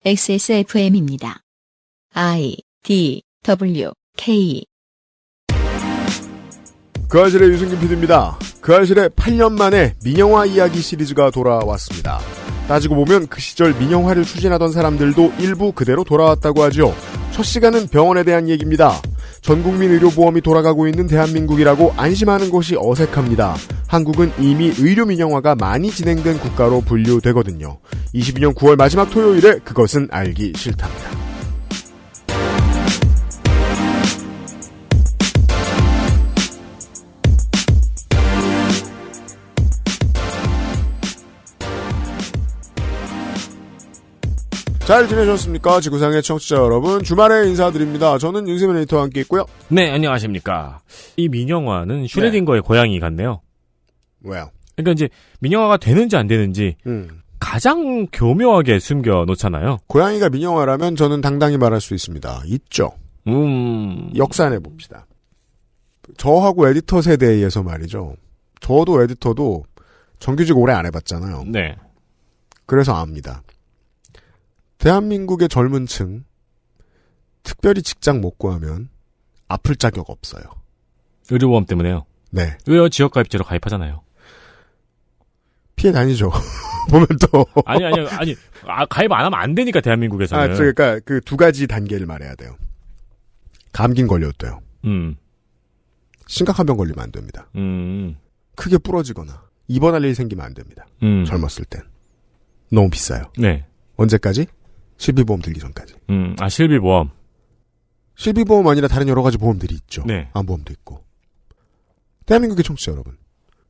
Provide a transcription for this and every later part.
XSFM입니다. I, D, W, K. 그 아실의 유승균 PD입니다. 그 아실의 8년 만에 민영화 이야기 시리즈가 돌아왔습니다. 따지고 보면 그 시절 민영화를 추진하던 사람들도 일부 그대로 돌아왔다고 하죠. 첫 시간은 병원에 대한 얘기입니다. 전국민 의료보험이 돌아가고 있는 대한민국이라고 안심하는 것이 어색합니다. 한국은 이미 의료 민영화가 많이 진행된 국가로 분류되거든요. 22년 9월 마지막 토요일에 그것은 알기 싫답니다. 잘 지내셨습니까? 지구상의 청취자 여러분, 주말에 인사드립니다. 저는 윤세민 에디터와 함께 있고요. 네, 안녕하십니까. 이 민영화는 슈레딩거의 고양이 같네요. 왜요? 그러니까 이제 민영화가 되는지 안 되는지 가장 교묘하게 숨겨 놓잖아요. 고양이가 민영화라면 저는 당당히 말할 수 있습니다. 있죠. 역산해 봅시다. 저하고 에디터 세대에서 말이죠. 저도 에디터도 정규직 오래 안 해봤잖아요. 네. 그래서 압니다. 대한민국의 젊은 층, 특별히 직장 못 구하면 아플 자격 없어요. 의료보험 때문에요? 네. 의료 지역가입제로 가입하잖아요. 피해 다니죠. 보면 또. 아니. 가입 안 하면 안 되니까, 대한민국에서는. 그러니까 그 두 가지 단계를 말해야 돼요. 감기는 걸려도 돼요. 심각한 병 걸리면 안 됩니다. 크게 부러지거나 입원할 일이 생기면 안 됩니다. 젊었을 땐. 너무 비싸요. 네. 언제까지? 실비보험 들기 전까지. 실비보험. 실비보험 아니라 다른 여러 가지 보험들이 있죠. 네. 암보험도 있고. 대한민국의 청취자 여러분.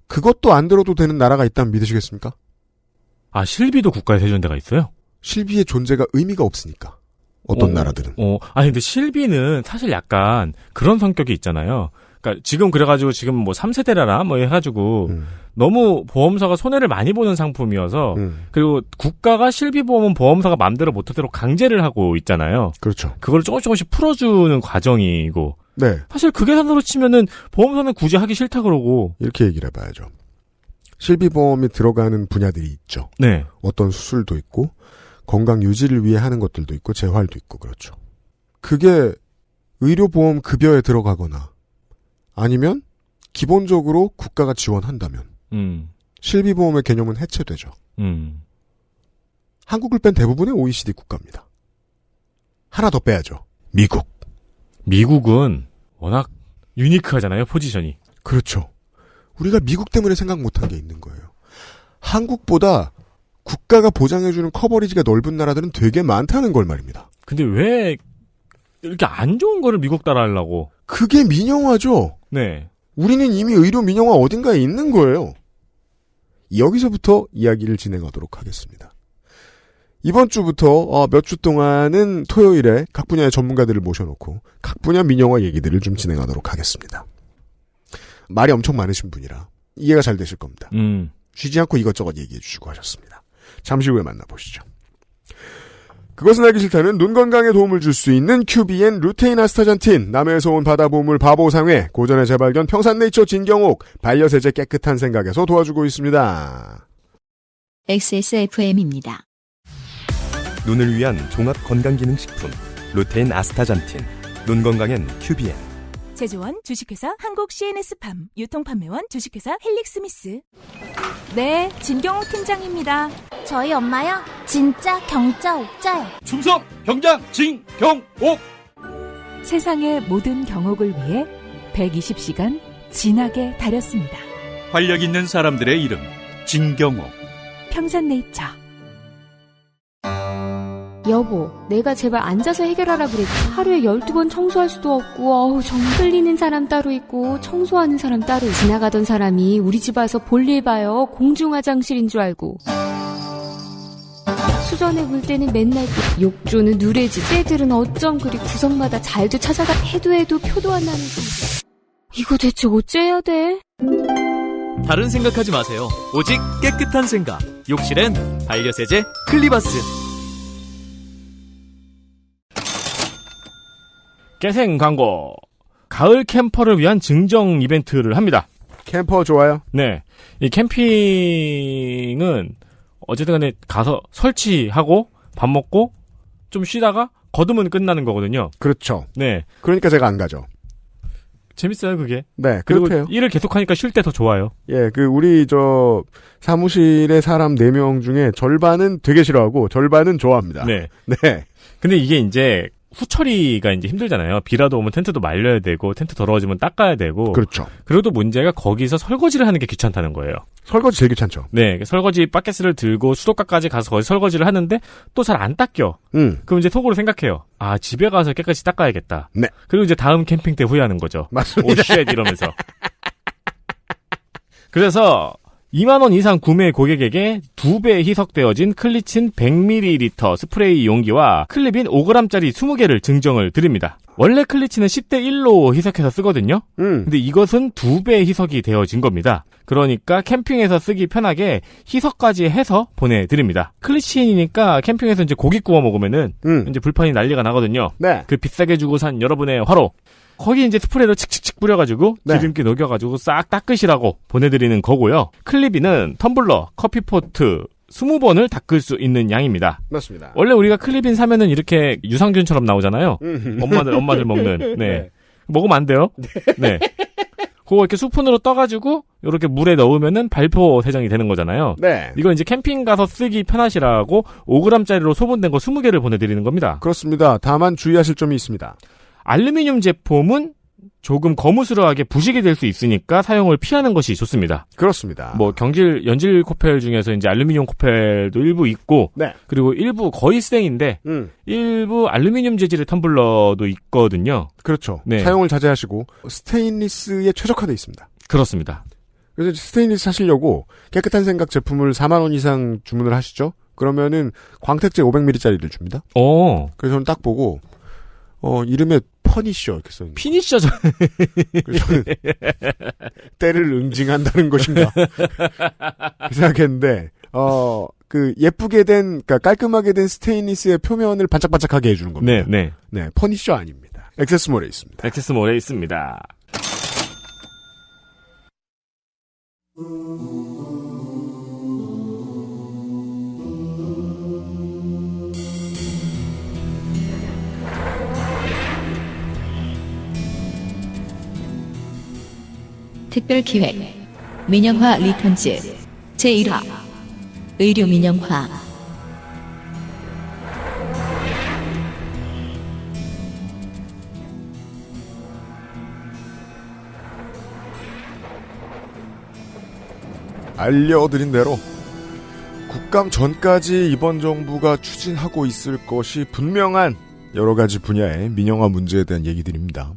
그것도 안 들어도 되는 나라가 있다면 믿으시겠습니까? 아, 실비도 국가에서 해주는 데가 있어요? 실비의 존재가 의미가 없으니까. 어떤 나라들은. 아니, 근데 실비는 사실 약간 그런 성격이 있잖아요. 그러니까 지금 그래가지고 지금 뭐 3세대라나 뭐 해가지고 너무 보험사가 손해를 많이 보는 상품이어서 그리고 국가가 실비보험은 보험사가 마음대로 못하도록 강제를 하고 있잖아요. 그렇죠. 그걸 조금씩 풀어주는 과정이고. 네. 사실 그 계산으로 치면은 보험사는 굳이 하기 싫다 그러고. 이렇게 얘기를 해봐야죠. 실비보험이 들어가는 분야들이 있죠. 네. 어떤 수술도 있고 건강 유지를 위해 하는 것들도 있고 재활도 있고 그렇죠. 그게 의료보험 급여에 들어가거나 아니면 기본적으로 국가가 지원한다면 실비보험의 개념은 해체되죠. 한국을 뺀 대부분의 OECD 국가입니다. 하나 더 빼야죠. 미국. 미국은 워낙 유니크하잖아요, 포지션이. 그렇죠. 우리가 미국 때문에 생각 못한 게 있는 거예요. 한국보다 국가가 보장해주는 커버리지가 넓은 나라들은 되게 많다는 걸 말입니다. 근데 왜 이렇게 안 좋은 거를 미국 따라 하려고? 그게 민영화죠. 네. 우리는 이미 의료 민영화 어딘가에 있는 거예요. 여기서부터 이야기를 진행하도록 하겠습니다. 이번 주부터 몇 주 동안은 토요일에 각 분야의 전문가들을 모셔놓고 각 분야 민영화 얘기들을 좀 진행하도록 하겠습니다. 말이 엄청 많으신 분이라 이해가 잘 되실 겁니다. 쉬지 않고 이것저것 얘기해 주시고 하셨습니다. 잠시 후에 만나보시죠. 그것은 알기 싫다는 눈 건강에 도움을 줄 수 있는 큐비엔 루테인 아스타잔틴, 남해에서 온 바다보물 바보상회, 고전의 재발견 평산네이처 진경옥, 반려세제 깨끗한 생각에서 도와주고 있습니다. XSFM입니다. 눈을 위한 종합 건강기능식품 루테인 아스타잔틴, 눈 건강엔 큐비엔. 제조원 주식회사 한국 CNS팜, 유통판매원 주식회사 헬릭스미스. 네, 진경옥 팀장입니다. 저희 엄마요? 진짜 경자 옥자요. 충성 경장 진경옥. 세상의 모든 경옥을 위해 120시간 진하게 다렸습니다. 활력 있는 사람들의 이름 진경옥. 평산네이처. 여보, 내가 제발 앉아서 해결하라 그랬지. 하루에 12번 청소할 수도 없고, 정 흘리는 사람 따로 있고, 청소하는 사람 따로 있고. 지나가던 사람이 우리 집 와서 볼일 봐요. 공중화장실인 줄 알고. 수전에 물 때는 맨날 욕조는 누래지. 새들은 어쩜 그리 구석마다 잘도 찾아가. 해도 표도 안 나는 거. 이거 대체 어째야 돼? 다른 생각하지 마세요. 오직 깨끗한 생각. 욕실엔 반려세제 클리바스. 깨생 광고. 가을 캠퍼를 위한 증정 이벤트를 합니다. 캠퍼 좋아요? 네. 이 캠핑은 어쨌든 간에 가서 설치하고 밥 먹고 좀 쉬다가 거두면 끝나는 거거든요. 그렇죠. 네. 그러니까 제가 안 가죠. 재밌어요, 그게. 네, 그리고 그렇대요. 일을 계속하니까 쉴 때 더 좋아요. 예, 우리 사무실의 사람 4명 중에 절반은 되게 싫어하고 절반은 좋아합니다. 네. 네. 근데 이게 이제 후처리가 이제 힘들잖아요. 비라도 오면 텐트도 말려야 되고, 텐트 더러워지면 닦아야 되고. 그렇죠. 그리고 또 문제가 거기서 설거지를 하는 게 귀찮다는 거예요. 설거지 제일 귀찮죠. 네. 설거지 바켓을 들고 수도가까지 가서 거기 설거지를 하는데 또 잘 안 닦여. 그럼 이제 속으로 생각해요. 아, 집에 가서 깨끗이 닦아야겠다. 네. 그리고 이제 다음 캠핑 때 후회하는 거죠. 맞습니다. 오, 쉣 이러면서. 그래서 2만 원 이상 구매 고객에게 2배 희석되어진 클리친 100ml 스프레이 용기와 클립인 5g짜리 20개를 증정을 드립니다. 원래 클리친은 10대 1로 희석해서 쓰거든요. 근데 이것은 2배 희석이 되어진 겁니다. 그러니까 캠핑에서 쓰기 편하게 희석까지 해서 보내드립니다. 클리친이니까 캠핑에서 이제 고기 구워 먹으면은 이제 불판이 난리가 나거든요. 네. 그 비싸게 주고 산 여러분의 화로. 거기 이제 스프레이로 칙칙칙 뿌려가지고 네. 기름기 녹여가지고 싹 닦으시라고 보내드리는 거고요. 클립인은 텀블러, 커피포트 20번을 닦을 수 있는 양입니다. 맞습니다. 원래 우리가 클립인 사면은 이렇게 유산균처럼 나오잖아요. 엄마들 먹는. 네. 먹으면 안 돼요. 네. 그거 이렇게 스푼으로 떠가지고 이렇게 물에 넣으면은 발포 세정이 되는 거잖아요. 네. 이거 이제 캠핑 가서 쓰기 편하시라고 5g짜리로 소분된 거 20개를 보내드리는 겁니다. 그렇습니다. 다만 주의하실 점이 있습니다. 알루미늄 제품은 조금 거무스러하게 부식이 될 수 있으니까 사용을 피하는 것이 좋습니다. 그렇습니다. 뭐 연질 코펠 중에서 이제 알루미늄 코펠도 일부 있고, 네. 그리고 일부 거의 쌩인데 일부 알루미늄 재질의 텀블러도 있거든요. 그렇죠. 네. 사용을 자제하시고 스테인리스에 최적화되어 있습니다. 그렇습니다. 그래서 스테인리스 사시려고 깨끗한 생각 제품을 4만 원 이상 주문을 하시죠. 그러면은 광택제 500ml짜리를 줍니다. 그래서 저는 딱 보고 이름에 퍼니셔 이렇게 써있는. 피니셔죠. 그래서 저는 때를 응징한다는 것인가 그 생각했는데 예쁘게 된, 그러니까 깔끔하게 된 스테인리스의 표면을 반짝반짝하게 해주는 겁니다. 네. 네, 퍼니셔 아닙니다. 액세스몰에 있습니다. 액세스몰에 있습니다. 특별기획 민영화 리턴즈 제1화 의료 민영화. 알려드린 대로 국감 전까지 이번 정부가 추진하고 있을 것이 분명한 여러 가지 분야의 민영화 문제에 대한 얘기들입니다.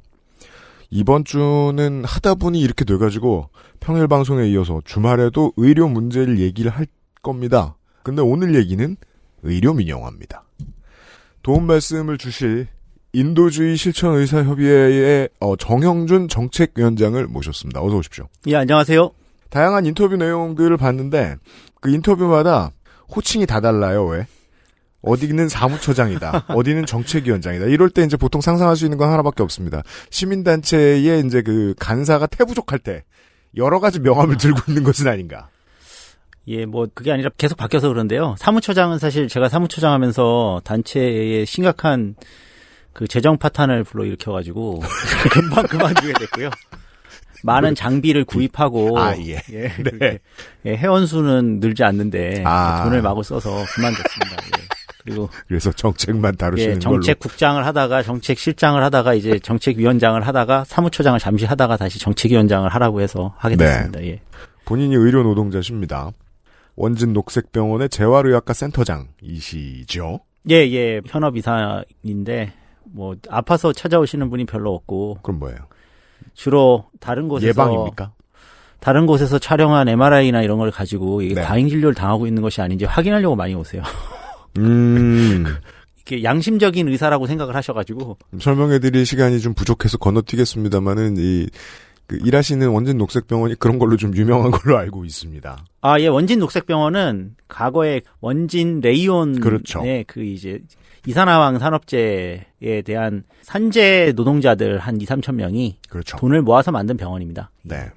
이번 주는 하다 보니 이렇게 돼가지고 평일 방송에 이어서 주말에도 의료 문제를 얘기를 할 겁니다. 근데 오늘 얘기는 의료 민영화입니다. 도움 말씀을 주실 인도주의 실천의사협의회의 정형준 정책위원장을 모셨습니다. 어서 오십시오. 예, 안녕하세요. 다양한 인터뷰 내용들을 봤는데 그 인터뷰마다 호칭이 다 달라요. 왜? 어디는 사무처장이다. 어디는 정책위원장이다. 이럴 때 이제 보통 상상할 수 있는 건 하나밖에 없습니다. 시민단체의 이제 그 간사가 태부족할 때 여러 가지 명함을 들고 있는 것은 아닌가. 예, 뭐 그게 아니라 계속 바뀌어서 그런데요. 사무처장은 사실 제가 사무처장 하면서 단체에 심각한 그 재정 파탄을 불러일으켜가지고 금방 그만두게 됐고요. 많은 장비를 구입하고 예. 네. 예, 회원수는 늘지 않는데 돈을 마구 써서 그만뒀습니다. 예. 그리고 그래서 정책만 다루시는 정책국장을 하다가 정책실장을 하다가 이제 정책위원장을 하다가 사무처장을 잠시 하다가 다시 정책위원장을 하라고 해서 하게 됐습니다. 네. 예. 본인이 의료 노동자십니다. 원진 녹색병원의 재활의학과 센터장이시죠? 예. 현업이사인데 뭐 아파서 찾아오시는 분이 별로 없고. 그럼 뭐예요? 주로 다른 곳에서 예방입니까? 다른 곳에서 촬영한 MRI나 이런 걸 가지고 이게 과잉 진료를 당하고 있는 것이 아닌지 확인하려고 많이 오세요. 이게 양심적인 의사라고 생각을 하셔가지고 설명해드릴 시간이 좀 부족해서 건너뛰겠습니다만은 일하시는 원진 녹색병원이 그런 걸로 좀 유명한 걸로 알고 있습니다. 아, 예, 원진 녹색병원은 과거에 원진 레이온의 그렇죠. 그 이제 이산화황 산업재에 대한 산재 노동자들 한 2, 3천 명이 그렇죠. 돈을 모아서 만든 병원입니다. 네.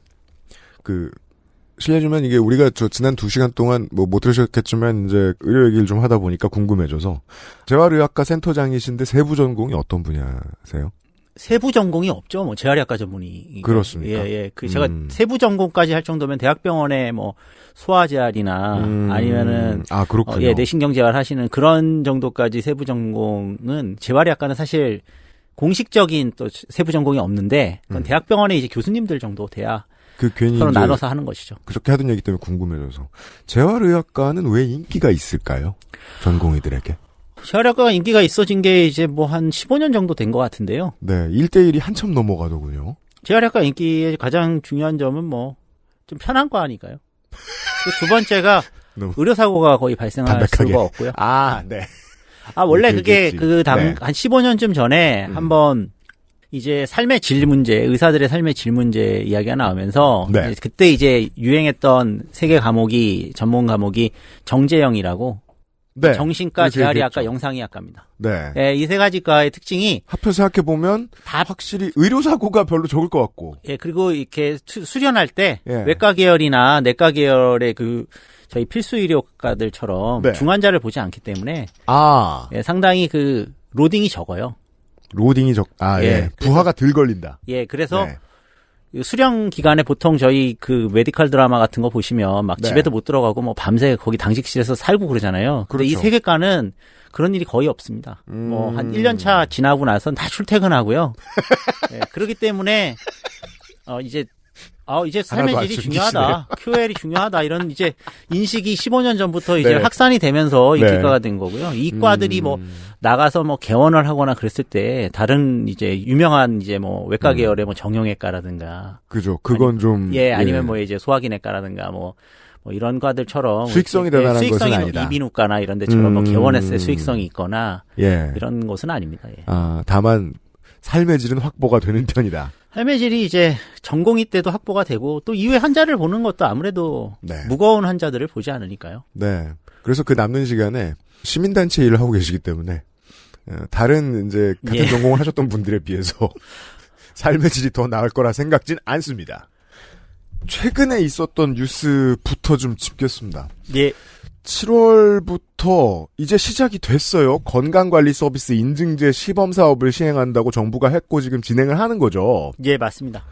실례지만 이게 우리가 지난 2시간 동안 못 들으셨겠지만 이제 의료 얘기를 좀 하다 보니까 궁금해져서 재활의학과 센터장이신데 세부 전공이 어떤 분야세요? 세부 전공이 없죠. 뭐 재활의학과 전문의. 그렇습니까? 예. 제가 세부 전공까지 할 정도면 대학병원에 뭐 소아재활이나 아니면은 그렇군요. 내신경재활 하시는 그런 정도까지 세부 전공은 재활의학과는 사실 공식적인 또 세부 전공이 없는데 그건 대학병원에 이제 교수님들 정도 돼야 괜히 서로 나눠서 하는 것이죠. 그렇게 하던 얘기 때문에 궁금해져서 재활의학과는 왜 인기가 있을까요? 전공의들에게. 재활의학과가 인기가 있어진 게 이제 뭐 한 15년 정도 된 것 같은데요. 네, 1대1이 한참 넘어가더군요. 재활의학과 인기의 가장 중요한 점은 뭐 좀 편한 과니까요. 두 번째가 의료사고가 거의 발생할 담백하게. 수가 없고요. 네. 원래 그게 네. 한 15년쯤 전에 한번 이제 삶의 질 문제, 의사들의 삶의 질 문제 이야기가 나오면서 네. 그때 이제 유행했던 세계 과목이 전문 과목이 정재영이라고 네. 정신과, 재활의학과, 영상의학과입니다. 네. 네, 이 세 가지 과의 특징이 합쳐 생각해 보면 확실히 의료사고가 별로 적을 것 같고. 예, 그리고 이렇게 수련할 때 예. 외과 계열이나 내과 계열의 저희 필수 의료과들처럼 네. 중환자를 보지 않기 때문에 예, 상당히 로딩이 적어요. 로딩이 예. 부하가 덜 걸린다. 예, 그래서 네. 수령 기간에 보통 저희 메디컬 드라마 같은 거 보시면 막 네. 집에도 못 들어가고 뭐 밤새 거기 당직실에서 살고 그러잖아요. 근데 이 그렇죠. 세계과는 그런 일이 거의 없습니다. 뭐 한 1년 차 지나고 나선 다 출퇴근하고요. 예, 그렇기 때문에 이제 삶의 하나도 안 질이 숨기시네요. 중요하다. QL이 중요하다. 이런 이제 인식이 15년 전부터 이제 네. 확산이 되면서 네. 인기가가 된 거고요. 이 과들이 뭐 나가서 뭐 개원을 하거나 그랬을 때 다른 이제 유명한 이제 뭐 외과 계열의 뭐 정형외과라든가 그죠. 그건 아니면 뭐 이제 소화기내과라든가 뭐 이런 과들처럼 수익성이 대단한 것은 수익성이 아니다. 이비인후과나 이런 데처럼 뭐 개원했을 때 수익성이 있거나 예. 이런 것은 아닙니다. 예. 다만 삶의 질은 확보가 되는 편이다. 삶의 질이 이제 전공의 때도 확보가 되고 또 이후에 환자를 보는 것도 아무래도 네. 무거운 환자들을 보지 않으니까요. 네. 그래서 그 남는 시간에 시민단체 일을 하고 계시기 때문에 다른 이제 같은 전공을 하셨던 분들에 비해서 삶의 질이 더 나을 거라 생각진 않습니다. 최근에 있었던 뉴스부터 좀 짚겠습니다. 예. 7월부터 이제 시작이 됐어요. 건강관리 서비스 인증제 시범 사업을 시행한다고 정부가 했고 지금 진행을 하는 거죠. 예, 맞습니다.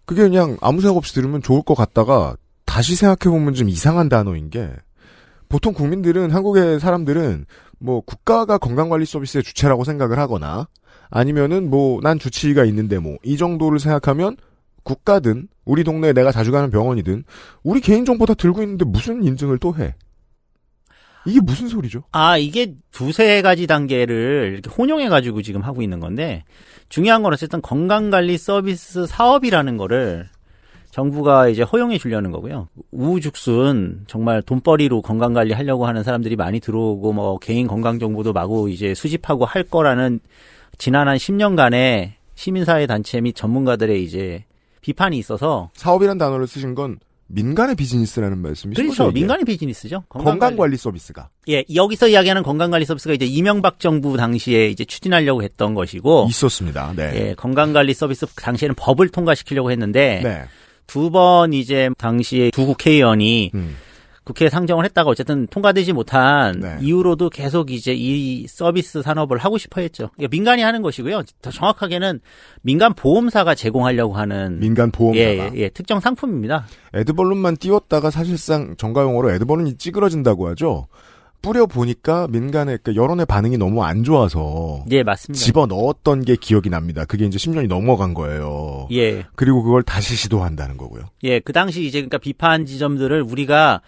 그게 그냥 아무 생각 없이 들으면 좋을 것 같다가 다시 생각해보면 좀 이상한 단어인 게 보통 국민들은 한국의 사람들은 뭐 국가가 건강관리 서비스의 주체라고 생각을 하거나 아니면은 뭐 난 주치의가 있는데 뭐 이 정도를 생각하면 국가든 우리 동네에 내가 자주 가는 병원이든 우리 개인정보 다 들고 있는데 무슨 인증을 또 해? 이게 무슨 소리죠? 이게 두세 가지 단계를 이렇게 혼용해가지고 지금 하고 있는 건데, 중요한 건 어쨌든 건강관리 서비스 사업이라는 거를 정부가 이제 허용해 주려는 거고요. 우후죽순 정말 돈벌이로 건강관리 하려고 하는 사람들이 많이 들어오고 뭐 개인 건강정보도 마구 이제 수집하고 할 거라는 지난 한 10년간의 시민사회 단체 및 전문가들의 이제 비판이 있어서 사업이란 단어를 쓰신 건 민간의 비즈니스라는 말씀이시죠? 그렇죠. 민간의 비즈니스죠. 건강관리 서비스가. 예, 여기서 이야기하는 건강관리 서비스가 이제 이명박 정부 당시에 이제 추진하려고 했던 것이고 있었습니다. 네. 예, 건강관리 서비스 당시에는 법을 통과시키려고 했는데 네. 두 번 이제 당시에 두 국회의원이 국회에 상정을 했다가 어쨌든 통과되지 못한 네. 이후로도 계속 이제 이 서비스 산업을 하고 싶어 했죠. 그러니까 민간이 하는 것이고요. 더 정확하게는 민간 보험사가 제공하려고 하는 민간 보험사가. 예, 특정 상품입니다. 에드벌룬만 띄웠다가 사실상 정가용어로 에드벌룬이 찌그러진다고 하죠. 뿌려보니까 민간의 여론의 반응이 너무 안 좋아서 예, 맞습니다. 집어넣었던 게 기억이 납니다. 그게 이제 10년이 넘어간 거예요. 예. 그리고 그걸 다시 시도한다는 거고요. 예, 그 당시 이제 그러니까 비판 지점들을 우리가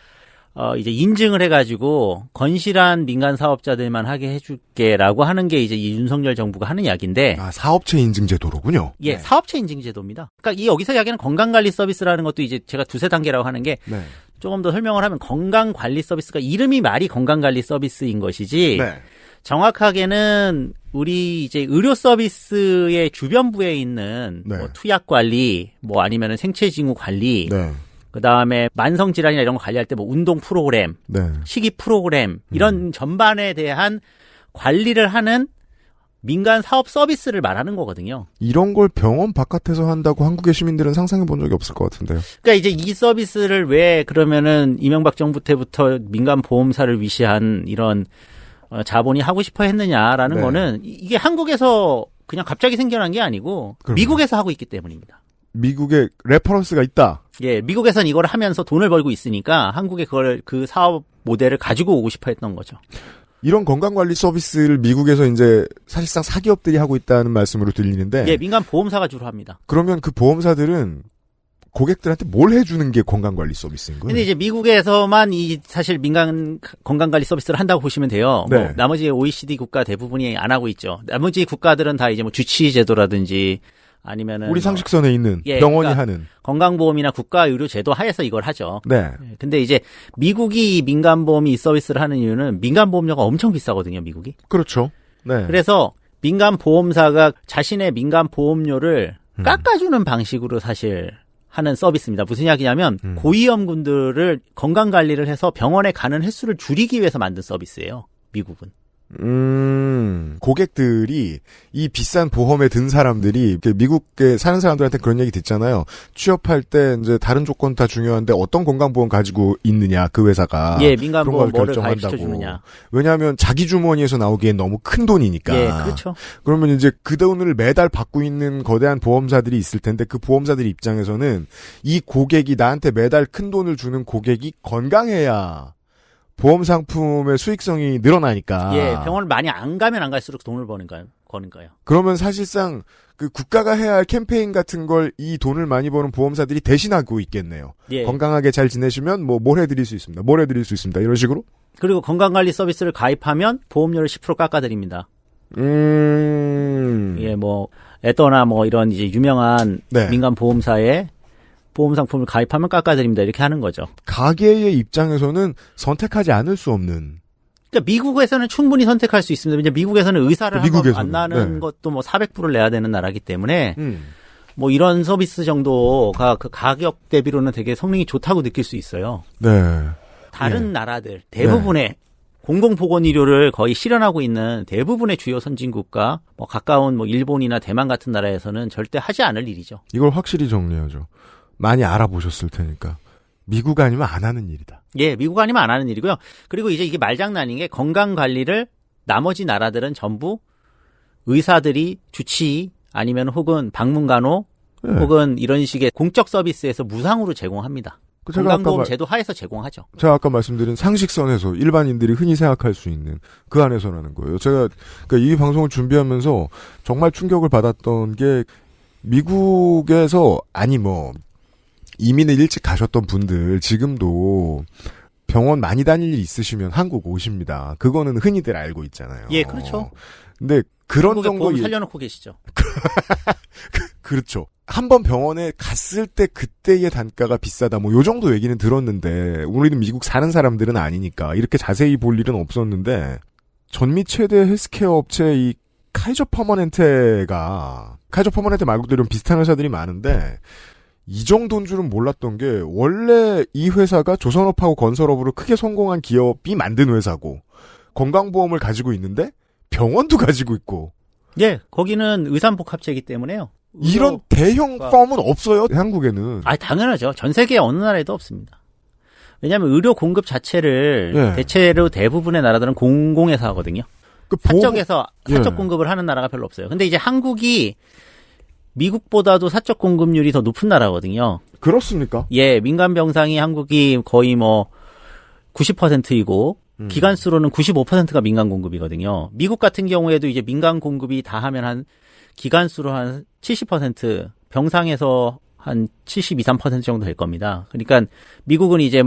이제 인증을 해가지고 건실한 민간 사업자들만 하게 해줄게라고 하는 게 이제 이 윤석열 정부가 하는 이야기인데. 사업체 인증 제도로군요. 예, 네. 사업체 인증 제도입니다. 그러니까 이 여기서 이야기하는 건강관리 서비스라는 것도 이제 제가 두세 단계라고 하는 게 네. 조금 더 설명을 하면 건강관리 서비스가 이름이 말이 건강관리 서비스인 것이지. 네. 정확하게는 우리 이제 의료 서비스의 주변부에 있는 네. 뭐 투약 관리, 뭐 아니면은 생체 징후 관리. 네. 그 다음에 만성질환이나 이런 거 관리할 때 뭐 운동 프로그램, 네. 식이 프로그램, 이런 전반에 대한 관리를 하는 민간 사업 서비스를 말하는 거거든요. 이런 걸 병원 바깥에서 한다고 한국의 시민들은 상상해 본 적이 없을 것 같은데요. 그러니까 이제 이 서비스를 왜 그러면은 이명박 정부 때부터 민간 보험사를 위시한 이런 자본이 하고 싶어 했느냐라는 네. 거는 이게 한국에서 그냥 갑자기 생겨난 게 아니고 그럼요. 미국에서 하고 있기 때문입니다. 미국에 레퍼런스가 있다. 예, 미국에선 이걸 하면서 돈을 벌고 있으니까 한국에 그 사업 모델을 가지고 오고 싶어 했던 거죠. 이런 건강관리 서비스를 미국에서 이제 사실상 사기업들이 하고 있다는 말씀으로 들리는데. 예, 민간 보험사가 주로 합니다. 그러면 그 보험사들은 고객들한테 뭘 해주는 게 건강관리 서비스인 거예요? 근데 이제 미국에서만 사실 민간 건강관리 서비스를 한다고 보시면 돼요. 네. 뭐 나머지 OECD 국가 대부분이 안 하고 있죠. 나머지 국가들은 다 이제 뭐 주치의제도라든지 아니면은 우리 상식선에 있는 예, 병원이 그러니까 하는 건강보험이나 국가의료제도 하에서 이걸 하죠. 네. 근데 이제 미국이 민간보험이 이 서비스를 하는 이유는 민간보험료가 엄청 비싸거든요, 미국이. 그렇죠. 네. 그래서 민간보험사가 자신의 민간보험료를 깎아주는 방식으로 사실 하는 서비스입니다. 무슨 이야기냐면 고위험군들을 건강관리를 해서 병원에 가는 횟수를 줄이기 위해서 만든 서비스예요, 미국은. 고객들이 이 비싼 보험에 든 사람들이 미국에 사는 사람들한테 그런 얘기 듣잖아요. 취업할 때 이제 다른 조건 다 중요한데 어떤 건강보험 가지고 있느냐 그 회사가 예, 민간보험 그런 걸 뭐를 결정한다고. 가입시켜주느냐. 왜냐하면 자기 주머니에서 나오기엔 너무 큰 돈이니까. 예, 그렇죠. 그러면 이제 그 돈을 매달 받고 있는 거대한 보험사들이 있을 텐데 그 보험사들 입장에서는 이 고객이 나한테 매달 큰 돈을 주는 고객이 건강해야 보험 상품의 수익성이 늘어나니까. 예, 병원을 많이 안 가면 안 갈수록 돈을 거는 거예요. 그러면 사실상 그 국가가 해야 할 캠페인 같은 걸 이 돈을 많이 버는 보험사들이 대신하고 있겠네요. 예. 건강하게 잘 지내시면 뭘 해드릴 수 있습니다. 뭘 해드릴 수 있습니다. 이런 식으로? 그리고 건강관리 서비스를 가입하면 보험료를 10% 깎아드립니다. 예, 뭐 에더나 뭐 이런 이제 유명한 네. 민간 보험사에 보험 상품을 가입하면 깎아드립니다. 이렇게 하는 거죠. 가게의 입장에서는 선택하지 않을 수 없는. 그러니까 미국에서는 충분히 선택할 수 있습니다. 왜냐면 미국에서는 의사를 한번 미국에서는, 만나는 네. 것도 뭐 400불을 내야 되는 나라기 때문에 뭐 이런 서비스 정도가 그 가격 대비로는 되게 성능이 좋다고 느낄 수 있어요. 네. 다른 나라들 대부분의 공공보건의료를 거의 실현하고 있는 대부분의 주요 선진국가, 뭐 가까운 뭐 일본이나 대만 같은 나라에서는 절대 하지 않을 일이죠. 이걸 확실히 정리하죠. 많이 알아보셨을 테니까. 미국 아니면 안 하는 일이다. 예, 미국 아니면 안 하는 일이고요. 그리고 이제 이게 말장난인 게 건강관리를 나머지 나라들은 전부 의사들이 주치의 아니면 혹은 방문간호 혹은 이런 식의 공적 서비스에서 무상으로 제공합니다. 건강보험 제도 하에서 제공하죠. 제가 아까 말씀드린 상식선에서 일반인들이 흔히 생각할 수 있는 그 안에서라는 거예요. 제가 그러니까 이 방송을 준비하면서 정말 충격을 받았던 게 미국에서 이민을 일찍 가셨던 분들 지금도 병원 많이 다닐 일 있으시면 한국 오십니다. 그거는 흔히들 알고 있잖아요. 예, 그렇죠. 근데 그런 한국에 정도 보험 살려놓고 계시죠. 그렇죠. 한번 병원에 갔을 때 그때의 단가가 비싸다. 요 정도 얘기는 들었는데 우리는 미국 사는 사람들은 아니니까 이렇게 자세히 볼 일은 없었는데 전미 최대 헬스케어 업체 이 카이저 퍼머넨테 말고도 이런 비슷한 회사들이 많은데 이 정도인 줄은 몰랐던 게 원래 이 회사가 조선업하고 건설업으로 크게 성공한 기업이 만든 회사고 건강보험을 가지고 있는데 병원도 가지고 있고 예, 거기는 의산복합체이기 때문에요. 이런 대형 펌은 없어요, 한국에는. 아, 당연하죠. 전 세계 어느 나라에도 없습니다. 왜냐하면 의료 공급 자체를 대체로 대부분의 나라들은 공공에서 하거든요. 사적 공급을 하는 나라가 별로 없어요. 근데 이제 한국이 미국보다도 사적 공급률이 더 높은 나라거든요. 그렇습니까? 예, 민간 병상이 한국이 거의 90%이고 기관수로는 95%가 민간 공급이거든요. 미국 같은 경우에도 이제 민간 공급이 다 하면 한 기관수로 한 70%, 병상에서 한 72, 3% 정도 될 겁니다. 그러니까 미국은 이제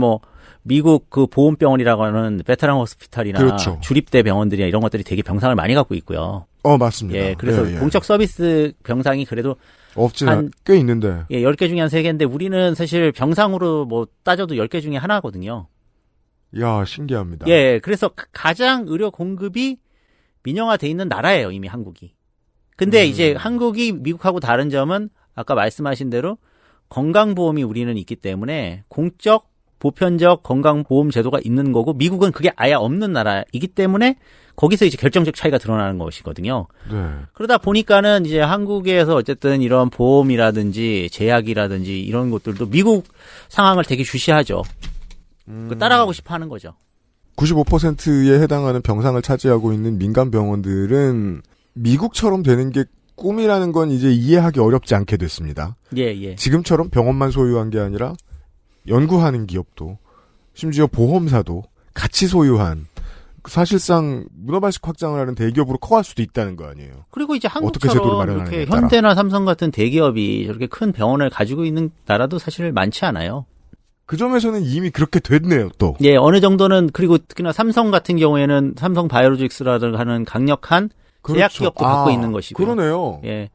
미국 그 보험병원이라고 하는 베테랑 호스피탈이나 그렇죠. 주립대 병원들이나 이런 것들이 되게 병상을 많이 갖고 있고요. 맞습니다. 예, 그래서 공적 서비스 병상이 그래도 꽤 있는데. 예, 10개 중에 한 3개인데 우리는 사실 병상으로 따져도 10개 중에 하나거든요. 야, 신기합니다. 예, 그래서 가장 의료 공급이 민영화돼 있는 나라예요, 이미 한국이. 근데 이제 한국이 미국하고 다른 점은 아까 말씀하신 대로 건강보험이 우리는 있기 때문에 공적 보편적 건강보험 제도가 있는 거고 미국은 그게 아예 없는 나라이기 때문에 거기서 이제 결정적 차이가 드러나는 것이거든요. 네. 그러다 보니까는 이제 한국에서 어쨌든 이런 보험이라든지 제약이라든지 이런 것들도 미국 상황을 되게 주시하죠. 따라가고 싶어 하는 거죠. 95%에 해당하는 병상을 차지하고 있는 민간 병원들은 미국처럼 되는 게 꿈이라는 건 이제 이해하기 어렵지 않게 됐습니다. 예. 지금처럼 병원만 소유한 게 아니라 연구하는 기업도 심지어 보험사도 같이 소유한 사실상 문어발식 확장을 하는 대기업으로 커갈 수도 있다는 거 아니에요. 그리고 이제 어떻게 제도를 한국처럼 마련하느냐에 이렇게 따라. 현대나 삼성 같은 대기업이 저렇게 큰 병원을 가지고 있는 나라도 사실 많지 않아요. 그 점에서는 이미 그렇게 됐네요, 또. 예, 어느 정도는 그리고 특히나 삼성 같은 경우에는 삼성 바이오로직스라는 하는 강력한 그렇죠. 제약 기업도 갖고 있는 것이고요. 그러네요. 예.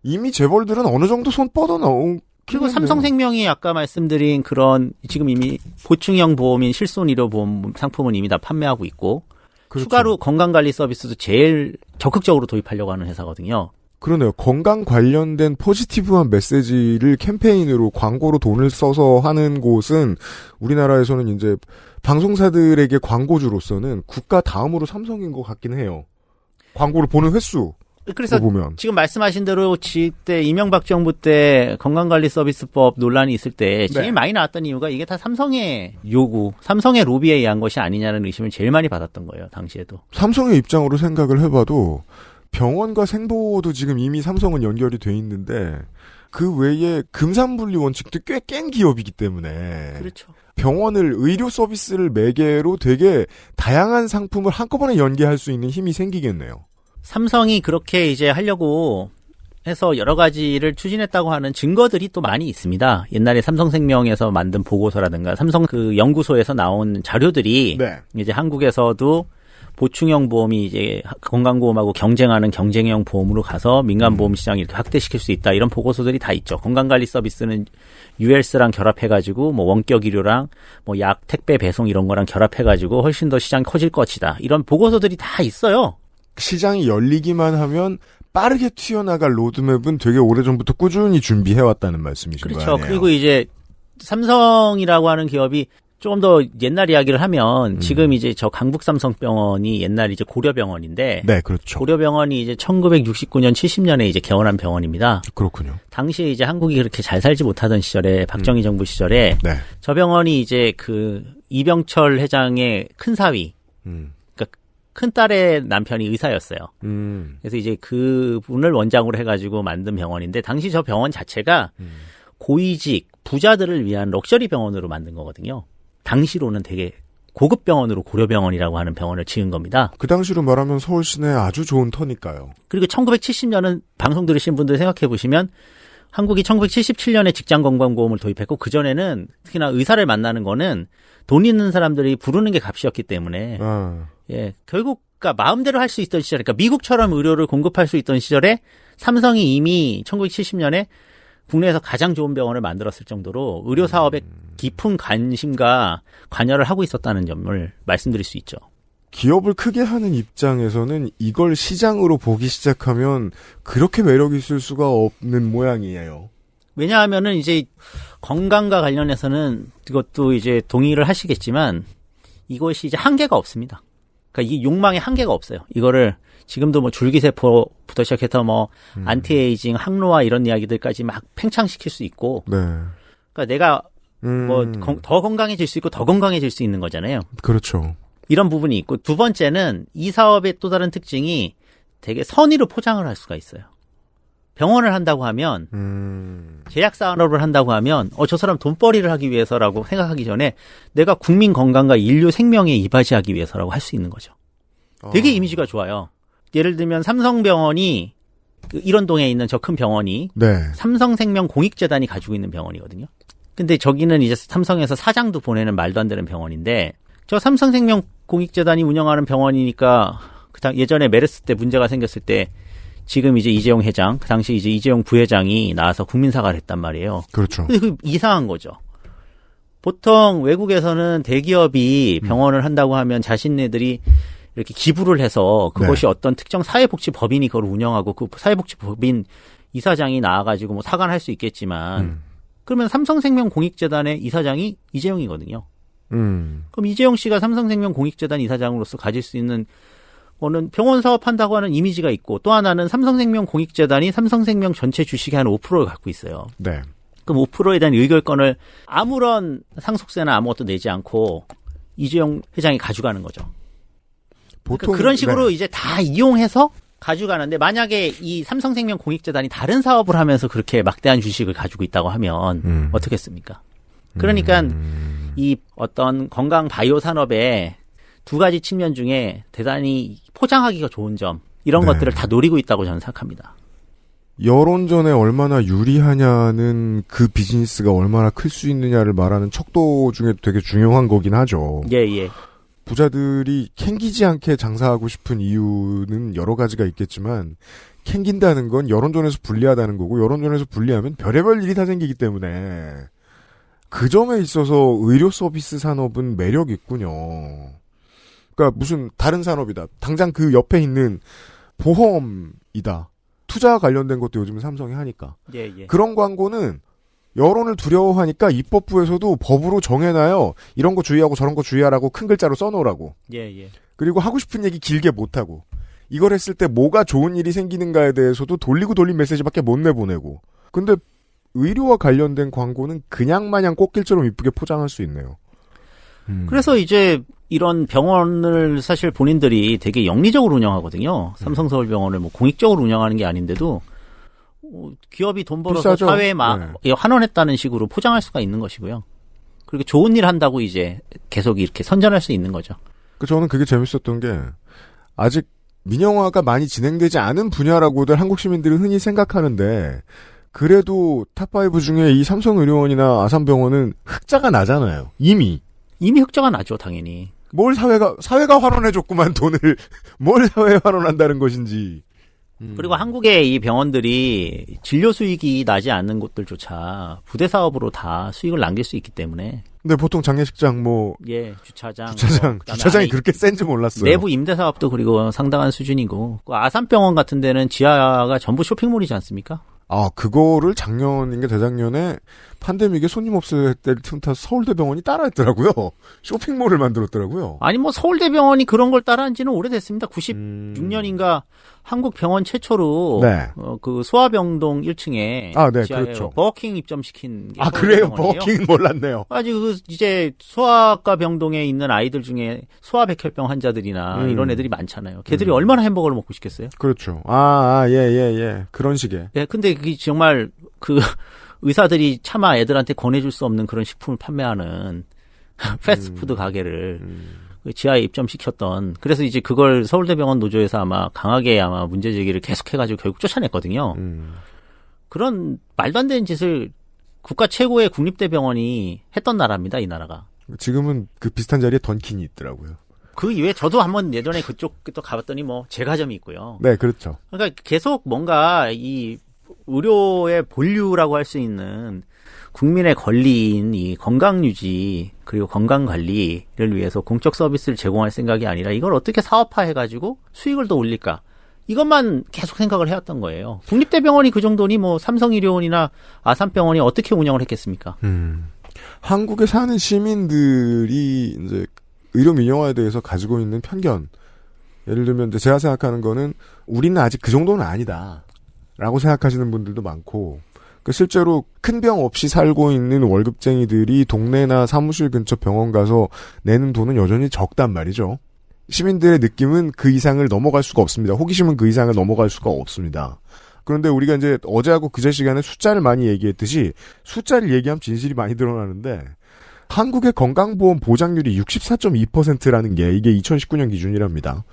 이미 재벌들은 어느 정도 손 뻗어 나온. 그리고 삼성생명이 아까 말씀드린 그런 지금 이미 보충형 보험인 실손의료보험 상품은 이미 다 판매하고 있고 그렇죠. 추가로 건강관리 서비스도 제일 적극적으로 도입하려고 하는 회사거든요. 그러네요. 건강 관련된 포지티브한 메시지를 캠페인으로 광고로 돈을 써서 하는 곳은 우리나라에서는 이제 방송사들에게 광고주로서는 국가 다음으로 삼성인 것 같긴 해요. 광고를 보는 횟수. 그래서 보면. 지금 말씀하신 대로 때 이명박 정부 때 건강관리서비스법 논란이 있을 때 제일 많이 나왔던 이유가 이게 다 삼성의 요구, 삼성의 로비에 의한 것이 아니냐는 의심을 제일 많이 받았던 거예요. 당시에도. 삼성의 입장으로 생각을 해봐도 병원과 생보도 지금 이미 삼성은 연결이 돼 있는데 그 외에 금산분리 원칙도 꽤 깬 기업이기 때문에 그렇죠. 병원을 의료 서비스를 매개로 되게 다양한 상품을 한꺼번에 연계할 수 있는 힘이 생기겠네요. 삼성이 그렇게 이제 하려고 해서 여러 가지를 추진했다고 하는 증거들이 또 많이 있습니다. 옛날에 삼성생명에서 만든 보고서라든가 삼성 그 연구소에서 나온 자료들이 이제 한국에서도 보충형 보험이 이제 건강보험하고 경쟁하는 경쟁형 보험으로 가서 민간보험 시장을 이렇게 확대시킬 수 있다. 이런 보고서들이 다 있죠. 건강관리 서비스는 ULS랑 결합해가지고 뭐 원격의료랑 뭐 약 택배 배송 이런 거랑 결합해가지고 훨씬 더 시장이 커질 것이다. 이런 보고서들이 다 있어요. 시장이 열리기만 하면 빠르게 튀어나갈 로드맵은 되게 오래전부터 꾸준히 준비해왔다는 말씀이신 거예요. 그렇죠. 그리고 이제 삼성이라고 하는 기업이 조금 더 옛날 이야기를 하면 지금 이제 저 강북삼성병원이 옛날 이제 고려병원인데 네, 그렇죠. 고려병원이 이제 1969년 70년에 이제 개원한 병원입니다. 그렇군요. 당시에 이제 한국이 그렇게 잘 살지 못하던 시절에 박정희 정부 시절에 저 병원이 이제 그 이병철 회장의 큰 사위 그러니까 큰 딸의 남편이 의사였어요. 그래서 이제 그분을 원장으로 해가지고 만든 병원인데 당시 저 병원 자체가 고위직 부자들을 위한 럭셔리 병원으로 만든 거거든요. 당시로는 되게 고급 병원으로 고려병원이라고 하는 병원을 지은 겁니다. 그 당시로 말하면 서울 시내 아주 좋은 터니까요. 그리고 1970년은 방송 들으신 분들 생각해 보시면 한국이 1977년에 직장건강보험을 도입했고 그전에는 특히나 의사를 만나는 거는 돈 있는 사람들이 부르는 게 값이었기 때문에 예, 결국 그러니까 마음대로 할 수 있던 시절, 그러니까 미국처럼 의료를 공급할 수 있던 시절에 삼성이 이미 1970년에 국내에서 가장 좋은 병원을 만들었을 정도로 의료 사업에 깊은 관심과 관여를 하고 있었다는 점을 말씀드릴 수 있죠. 기업을 크게 하는 입장에서는 이걸 시장으로 보기 시작하면 그렇게 매력 있을 수가 없는 모양이에요. 왜냐하면은 이제 건강과 관련해서는 이것도 이제 동의를 하시겠지만 이것이 이제 한계가 없습니다. 그러니까 이 욕망의 한계가 없어요. 이거를 지금도 뭐 줄기세포부터 시작해서 뭐 안티에이징, 항노화 이런 이야기들까지 막 팽창시킬 수 있고. 그러니까 내가 뭐 더 건강해질 수 있고 더 건강해질 수 있는 거잖아요. 그렇죠. 이런 부분이 있고 두 번째는 이 사업의 또 다른 특징이 되게 선의로 포장을 할 수가 있어요. 병원을 한다고 하면 제약 산업을 한다고 하면 저 사람 돈벌이를 하기 위해서라고 생각하기 전에 내가 국민 건강과 인류 생명에 이바지하기 위해서라고 할 수 있는 거죠. 되게 이미지가 좋아요. 예를 들면 삼성병원이 그 일원동에 있는 저 큰 병원이 삼성생명 공익재단이 가지고 있는 병원이거든요. 근데 저기는 이제 삼성에서 사장도 보내는 말도 안 되는 병원인데 저 삼성생명 공익재단이 운영하는 병원이니까 예전에 메르스 때 문제가 생겼을 때 지금 이제 이재용 회장, 그 당시 이제 이재용 부회장이 나와서 국민사과를 했단 말이에요. 그렇죠. 근데 그 이상한 거죠. 보통 외국에서는 대기업이 병원을 한다고 하면 자신네들이 이렇게 기부를 해서 그것이 어떤 특정 사회복지법인이 그걸 운영하고 그 사회복지법인 이사장이 나와가지고 뭐 사과를 할 수 있겠지만 그러면 삼성생명 공익재단의 이사장이 이재용이거든요. 그럼 이재용 씨가 삼성생명 공익재단 이사장으로서 가질 수 있는 거는 병원 사업한다고 하는 이미지가 있고, 또 하나는 삼성생명 공익재단이 삼성생명 전체 주식의 한 5%를 갖고 있어요. 네. 그럼 5%에 대한 의결권을 아무런 상속세나 아무것도 내지 않고 이재용 회장이 가져가는 거죠. 보통 그러니까 그런 식으로 이제 다 이용해서 가져가는데, 만약에 이 삼성생명 공익재단이 다른 사업을 하면서 그렇게 막대한 주식을 가지고 있다고 하면 어떻겠습니까? 그러니까 이 어떤 건강 바이오 산업의 두 가지 측면 중에 대단히 포장하기가 좋은 점, 이런 것들을 다 노리고 있다고 저는 생각합니다. 여론전에 얼마나 유리하냐는 그 비즈니스가 얼마나 클 수 있느냐를 말하는 척도 중에 되게 중요한 거긴 하죠. 예. 부자들이 캥기지 않게 장사하고 싶은 이유는 여러 가지가 있겠지만, 캥긴다는 건 여론전에서 불리하다는 거고, 여론전에서 불리하면 별의별 일이 다 생기기 때문에 그 점에 있어서 의료 서비스 산업은 매력 있군요. 그러니까 무슨 다른 산업이다. 당장 그 옆에 있는 보험이다. 투자 관련된 것도 요즘은 삼성이 하니까. 예. 그런 광고는 여론을 두려워하니까 입법부에서도 법으로 정해놔요. 이런 거 주의하고 저런 거 주의하라고 큰 글자로 써놓으라고. 예. 그리고 하고 싶은 얘기 길게 못하고. 이걸 했을 때 뭐가 좋은 일이 생기는가에 대해서도 돌리고 돌린 메시지밖에 못 내보내고. 근데 의료와 관련된 광고는 그냥 마냥 꽃길처럼 이쁘게 포장할 수 있네요. 그래서 이제 이런 병원을 사실 본인들이 되게 영리적으로 운영하거든요. 삼성서울병원을 뭐 공익적으로 운영하는 게 아닌데도 기업이 돈 벌어서 비싸죠. 사회에 환원했다는 식으로 포장할 수가 있는 것이고요. 그리고 좋은 일 한다고 이제 계속 이렇게 선전할 수 있는 거죠. 저는 그게 재밌었던 게, 아직 민영화가 많이 진행되지 않은 분야라고들 한국 시민들이 흔히 생각하는데, 그래도 탑5 중에 이 삼성의료원이나 아산병원은 흑자가 나잖아요. 이미 흑자가 나죠, 당연히. 뭘 사회가 환원해줬구만, 돈을. 뭘 사회에 환원한다는 것인지. 그리고 한국의 이 병원들이 진료 수익이 나지 않는 곳들조차 부대 사업으로 다 수익을 남길 수 있기 때문에. 근데 보통 장례식장 주차장이 그렇게 센지 몰랐어요. 내부 임대 사업도 그리고 상당한 수준이고, 아산병원 같은 데는 지하가 전부 쇼핑몰이지 않습니까? 그거를 작년인가 재작년에 팬데믹에 손님 없을 때 틈 타서 서울대병원이 따라했더라고요. 쇼핑몰을 만들었더라고요. 아니 서울대병원이 그런 걸 따라한 지는 오래됐습니다. 96년인가 한국 병원 최초로 그 소아병동 1층에 그렇죠. 버거킹 입점시킨 게 그래요? 버거킹은 몰랐네요. 아직 이제 소아과 병동에 있는 아이들 중에 소아백혈병 환자들이나 이런 애들이 많잖아요. 걔들이 얼마나 햄버거를 먹고 싶겠어요? 그렇죠. 예. 그런 식의. 네, 근데 그게 정말 의사들이 차마 애들한테 권해줄 수 없는 그런 식품을 판매하는 패스트푸드 가게를 지하에 입점시켰던. 그래서 이제 그걸 서울대병원 노조에서 강하게 문제 제기를 계속해가지고 결국 쫓아냈거든요. 그런 말도 안 되는 짓을 국가 최고의 국립대병원이 했던 나라입니다, 이 나라가. 지금은 그 비슷한 자리에 던킨이 있더라고요. 그 이외에 저도 한번 예전에 그쪽 또 가봤더니 제과점이 있고요. 네, 그렇죠. 그러니까 계속 뭔가 이 의료의 본류라고 할 수 있는 국민의 권리인 이 건강유지 그리고 건강관리를 위해서 공적 서비스를 제공할 생각이 아니라 이걸 어떻게 사업화해가지고 수익을 더 올릴까, 이것만 계속 생각을 해왔던 거예요. 국립대병원이 그 정도니 삼성의료원이나 아산병원이 어떻게 운영을 했겠습니까? 한국에 사는 시민들이 이제 의료 민영화에 대해서 가지고 있는 편견, 예를 들면 이제 제가 생각하는 거는 우리는 아직 그 정도는 아니다라고 생각하시는 분들도 많고, 실제로 큰 병 없이 살고 있는 월급쟁이들이 동네나 사무실 근처 병원 가서 내는 돈은 여전히 적단 말이죠. 시민들의 느낌은 그 이상을 넘어갈 수가 없습니다. 호기심은 그 이상을 넘어갈 수가 없습니다. 그런데 우리가 이제 어제하고 그제 시간에 숫자를 많이 얘기했듯이 숫자를 얘기하면 진실이 많이 드러나는데, 한국의 건강보험 보장률이 64.2%라는 게 이게 2019년 기준이랍니다.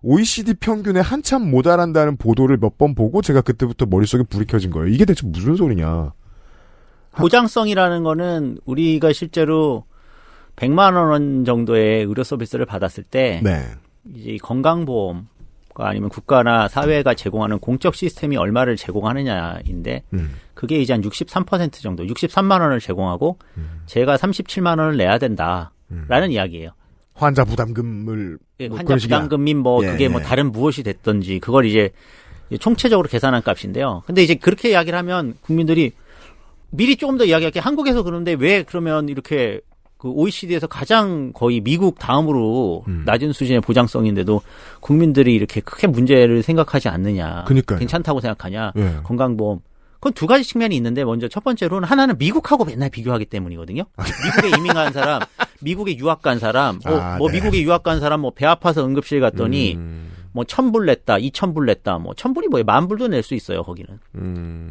OECD 평균에 한참 모자란다는 보도를 몇 번 보고 제가 그때부터 머릿속에 불이 켜진 거예요. 이게 대체 무슨 소리냐. 보장성이라는 거는 우리가 실제로 100만 원 정도의 의료 서비스를 받았을 때 이제 건강보험 아니면 국가나 사회가 제공하는 공적 시스템이 얼마를 제공하느냐인데 그게 이제 한 63% 정도, 63만 원을 제공하고 제가 37만 원을 내야 된다라는 이야기예요. 환자 부담금을 환자 부담금인 그게 다른 무엇이 됐든지 그걸 이제 총체적으로 계산한 값인데요. 근데 이제 그렇게 이야기를 하면 국민들이 미리 조금 더 이야기할게. 한국에서 그런데 왜 그러면 이렇게 그 OECD에서 가장 거의 미국 다음으로 낮은 수준의 보장성인데도 국민들이 이렇게 크게 문제를 생각하지 않느냐. 그러니까요. 괜찮다고 생각하냐. 예. 건강보험. 그건 두 가지 측면이 있는데 먼저 첫 번째로는 하나는 미국하고 맨날 비교하기 때문이거든요. 미국에 이민 간 사람, 미국에 유학 간 사람, 뭐 네. 미국에 유학 간 사람 뭐 배 아파서 응급실 갔더니 뭐 1,000불 냈다, 2,000불 냈다, 뭐 1,000불이 뭐예요? 10,000불도 낼 수 있어요, 거기는.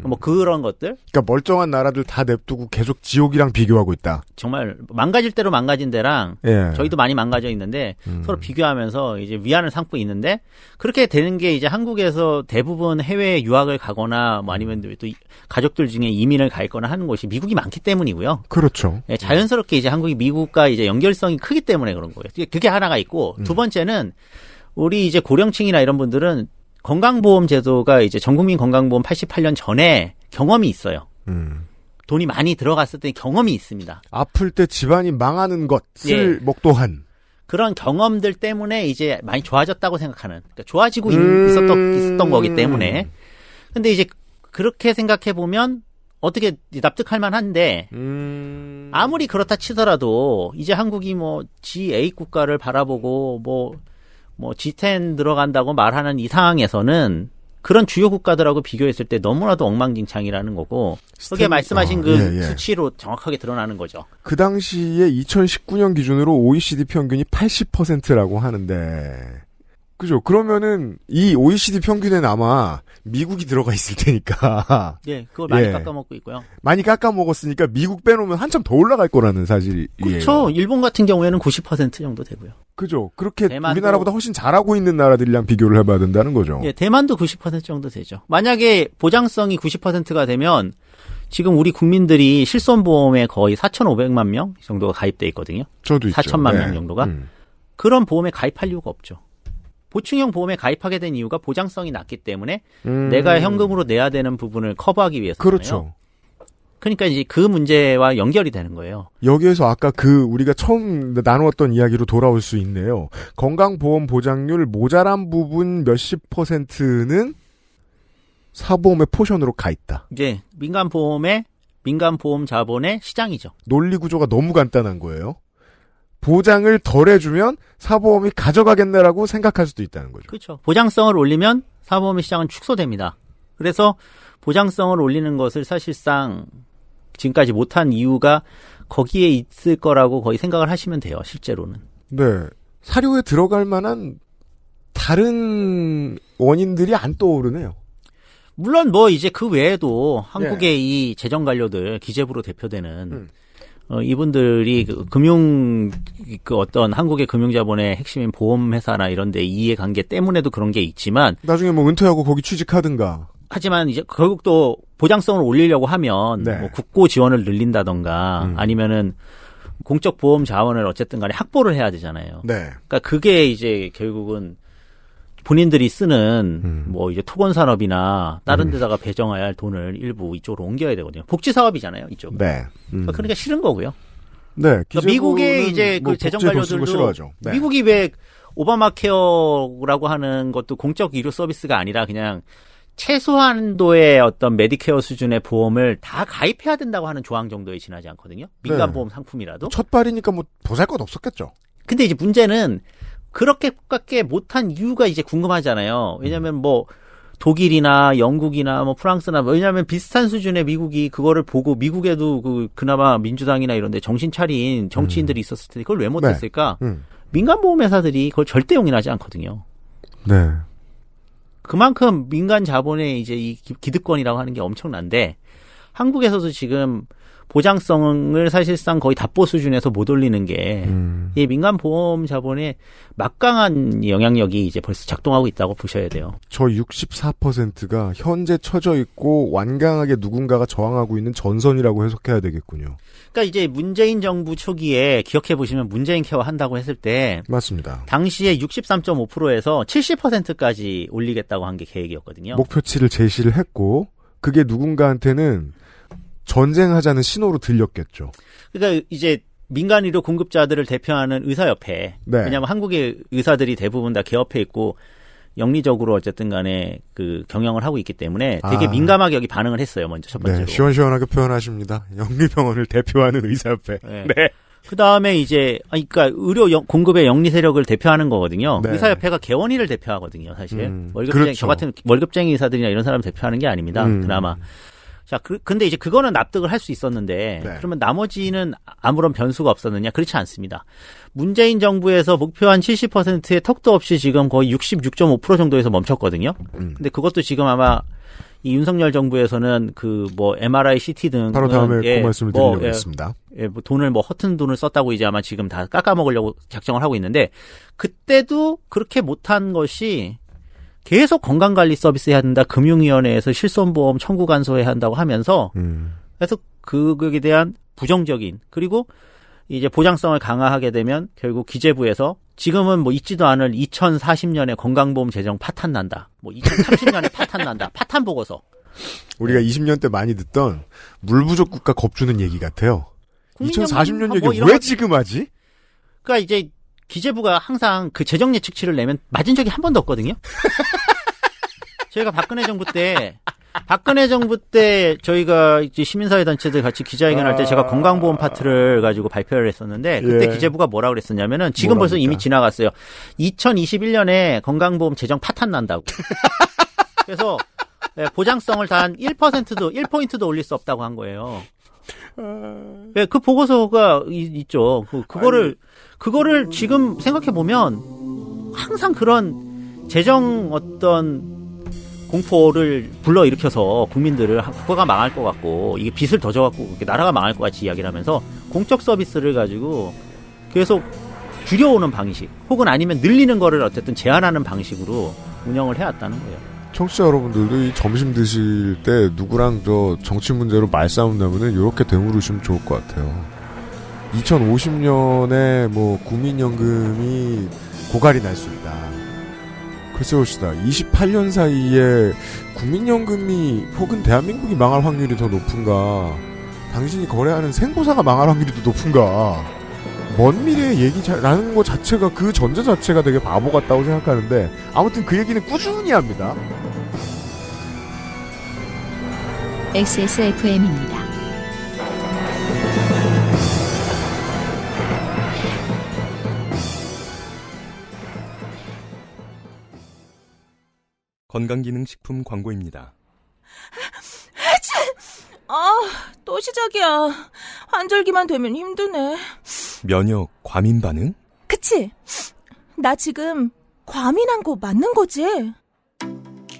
뭐 그런 것들. 그러니까 멀쩡한 나라들 다 냅두고 계속 지옥이랑 비교하고 있다. 정말 망가질 대로 망가진 데랑 예. 저희도 많이 망가져 있는데 서로 비교하면서 이제 위안을 삼고 있는데 그렇게 되는 게 이제 한국에서 대부분 해외에 유학을 가거나 뭐 아니면 또 가족들 중에 이민을 가거나 하는 곳이 미국이 많기 때문이고요. 그렇죠. 예, 자연스럽게 이제 한국이 미국과 이제 연결성이 크기 때문에 그런 거예요. 그게 하나가 있고 두 번째는 우리 이제 고령층이나 이런 분들은 건강보험 제도가 이제 전국민 건강보험 88년 전에 경험이 있어요. 돈이 많이 들어갔을 때 경험이 있습니다. 아플 때 집안이 망하는 것을 목도한. 그런 경험들 때문에 이제 많이 좋아졌다고 생각하는. 그러니까 좋아지고 있었던 거기 때문에. 근데 이제 그렇게 생각해 보면 어떻게 납득할 만한데 아무리 그렇다 치더라도 이제 한국이 뭐 G8 국가를 바라보고 뭐 G10 들어간다고 말하는 이 상황에서는 그런 주요 국가들하고 비교했을 때 너무나도 엉망진창이라는 거고 그게 말씀하신 그 수치로 정확하게 드러나는 거죠. 그 당시에 2019년 기준으로 OECD 평균이 80%라고 하는데 그죠? 그러면은 이 OECD 평균에는 아마 미국이 들어가 있을 테니까. 예, 그걸 많이 깎아먹고 있고요. 많이 깎아먹었으니까 미국 빼놓으면 한참 더 올라갈 거라는 사실이에요. 그렇죠. 일본 같은 경우에는 90% 정도 되고요. 그죠? 그렇게 대만도, 우리나라보다 훨씬 잘하고 있는 나라들이랑 비교를 해봐야 된다는 거죠. 예, 대만도 90% 정도 되죠. 만약에 보장성이 90%가 되면 지금 우리 국민들이 실손보험에 거의 4,500만 명 정도가 가입돼 있거든요. 저도 있죠. 4천만 명 정도가. 그런 보험에 가입할 이유가 없죠. 보충형 보험에 가입하게 된 이유가 보장성이 낮기 때문에 내가 현금으로 내야 되는 부분을 커버하기 위해서잖아요. 그렇죠. 그러니까 이제 그 문제와 연결이 되는 거예요. 여기에서 아까 우리가 처음 나누었던 이야기로 돌아올 수 있네요. 건강보험 보장률 모자란 부분 몇십 %는 사보험의 포션으로 가 있다. 이제 민간보험 자본의 시장이죠. 논리 구조가 너무 간단한 거예요. 보장을 덜 해주면 사보험이 가져가겠네라고 생각할 수도 있다는 거죠. 그렇죠. 보장성을 올리면 사보험의 시장은 축소됩니다. 그래서 보장성을 올리는 것을 사실상 지금까지 못한 이유가 거기에 있을 거라고 거의 생각을 하시면 돼요. 실제로는. 네. 사료에 들어갈 만한 다른 원인들이 안 떠오르네요. 물론 뭐 이제 그 외에도 한국의 이 재정 관료들 기재부로 대표되는 이분들이 어떤 한국의 금융자본의 핵심인 보험회사나 이런 데 이해관계 때문에도 그런 게 있지만 나중에 뭐 은퇴하고 거기 취직하든가. 하지만 이제 결국 또 보장성을 올리려고 하면 뭐 국고 지원을 늘린다던가 아니면은 공적 보험 자원을 어쨌든 간에 확보를 해야 되잖아요. 네. 그러니까 그게 이제 결국은 본인들이 쓰는 뭐 이제 토건 산업이나 다른 데다가 배정해야 할 돈을 일부 이쪽으로 옮겨야 되거든요. 복지 사업이잖아요, 이쪽. 네. 그러니까 싫은 거고요. 네. 그러니까 미국의 이제 뭐 그 재정 관료들도 네. 미국이 왜 오바마 케어라고 하는 것도 공적 의료 서비스가 아니라 그냥 최소한도의 어떤 메디케어 수준의 보험을 다 가입해야 된다고 하는 조항 정도에 지나지 않거든요. 민간보험 상품이라도. 첫 발이니까 뭐 보잘것 없었겠죠. 근데 이제 문제는 그렇게밖에 못한 이유가 이제 궁금하잖아요. 왜냐하면 뭐 독일이나 영국이나 뭐 프랑스나 왜냐하면 비슷한 수준의 미국이 그거를 보고 미국에도 그나마 민주당이나 이런 데 정신 차린 정치인들이 있었을 텐데 그걸 왜 못했을까? 민간보험 회사들이 그걸 절대 용인하지 않거든요. 네. 그만큼 민간 자본의 이제 이 기득권이라고 하는 게 엄청난데 한국에서도 지금 보장성을 사실상 거의 답보 수준에서 못 올리는 게 이 민간 보험 자본의 막강한 영향력이 이제 벌써 작동하고 있다고 보셔야 돼요. 저 64%가 현재 처져 있고 완강하게 누군가가 저항하고 있는 전선이라고 해석해야 되겠군요. 그러니까 이제 문재인 정부 초기에 기억해 보시면 문재인 케어 한다고 했을 때 맞습니다. 당시에 63.5%에서 70%까지 올리겠다고 한 게 계획이었거든요. 목표치를 제시를 했고 그게 누군가한테는 전쟁하자는 신호로 들렸겠죠. 그러니까 이제 민간 의료 공급자들을 대표하는 의사협회. 네. 왜냐하면 한국의 의사들이 대부분 다 개업해 있고 영리적으로 어쨌든 간에 그 경영을 하고 있기 때문에 되게 민감하게 여기 반응을 했어요. 먼저 첫 번째로. 네, 시원시원하게 표현하십니다. 영리병원을 대표하는 의사협회. 네. 네. 그 다음에 이제, 그러니까 의료 공급의 영리 세력을 대표하는 거거든요. 네. 의사협회가 개원위를 대표하거든요, 사실. 월급쟁이, 그렇죠. 저 같은 월급쟁이 의사들이나 이런 사람을 대표하는 게 아닙니다. 그나마. 자, 근데 이제 그거는 납득을 할 수 있었는데, 네. 그러면 나머지는 아무런 변수가 없었느냐? 그렇지 않습니다. 문재인 정부에서 목표한 70%의 턱도 없이 지금 거의 66.5% 정도에서 멈췄거든요. 근데 그것도 지금 아마 이 윤석열 정부에서는 그 뭐 MRI, CT 등 바로 다음에 그 말씀을 드리려고 했습니다. 뭐 돈을 뭐 허튼 돈을 썼다고 이제 아마 지금 다 깎아먹으려고 작정을 하고 있는데 그때도 그렇게 못한 것이 계속 건강관리 서비스 해야 된다. 금융위원회에서 실손보험 청구 간소해야 한다고 하면서 그래서 그거에 대한 부정적인 그리고 이제 보장성을 강화하게 되면 결국 기재부에서 지금은 뭐 있지도 않을 2040년에 건강보험 재정 파탄 난다. 뭐 2030년에 파탄 난다. 파탄 보고서. 우리가 20년 때 많이 듣던 물 부족 국가 겁주는 얘기 같아요. 2040년 얘기 왜 지금 하지? 그러니까 이제 기재부가 항상 그 재정 예측치를 내면 맞은 적이 한 번도 없거든요. 저희가 박근혜 정부 때 저희가 이제 시민사회 단체들 같이 기자회견할 때 제가 건강보험 파트를 가지고 발표를 했었는데 그때 기재부가 뭐라 그랬었냐면은 지금 벌써 이미 지나갔어요. 2021년에 건강보험 재정 파탄 난다고. 그래서 보장성을 다 한 1%도 올릴 수 없다고 한 거예요. 네, 그 보고서가 있죠. 그거를 지금 생각해 보면 항상 그런 재정 어떤 공포를 불러일으켜서 국민들을 국가가 망할 것 같고 이게 빚을 더 져갖고 나라가 망할 것 같이 이야기를 하면서 공적 서비스를 가지고 계속 줄여오는 방식 혹은 아니면 늘리는 거를 어쨌든 제한하는 방식으로 운영을 해왔다는 거예요. 청취자 여러분들도 이 점심 드실 때 누구랑 저 정치 문제로 말싸움 나면은 이렇게 되물으시면 좋을 것 같아요. 2050년에 뭐 국민연금이 고갈이 날 수 있다. 글쎄 봅시다. 28년 사이에 국민연금이 혹은 대한민국이 망할 확률이 더 높은가 당신이 거래하는 생보사가 망할 확률이 더 높은가 먼 미래의 얘기라는 것 자체가 그 전제 자체가 되게 바보 같다고 생각하는데 아무튼 그 얘기는 꾸준히 합니다. XSFM입니다. 건강기능식품 광고입니다. 또 시작이야. 환절기만 되면 힘드네. 면역 과민 반응? 그치? 나 지금 과민한 거 맞는 거지?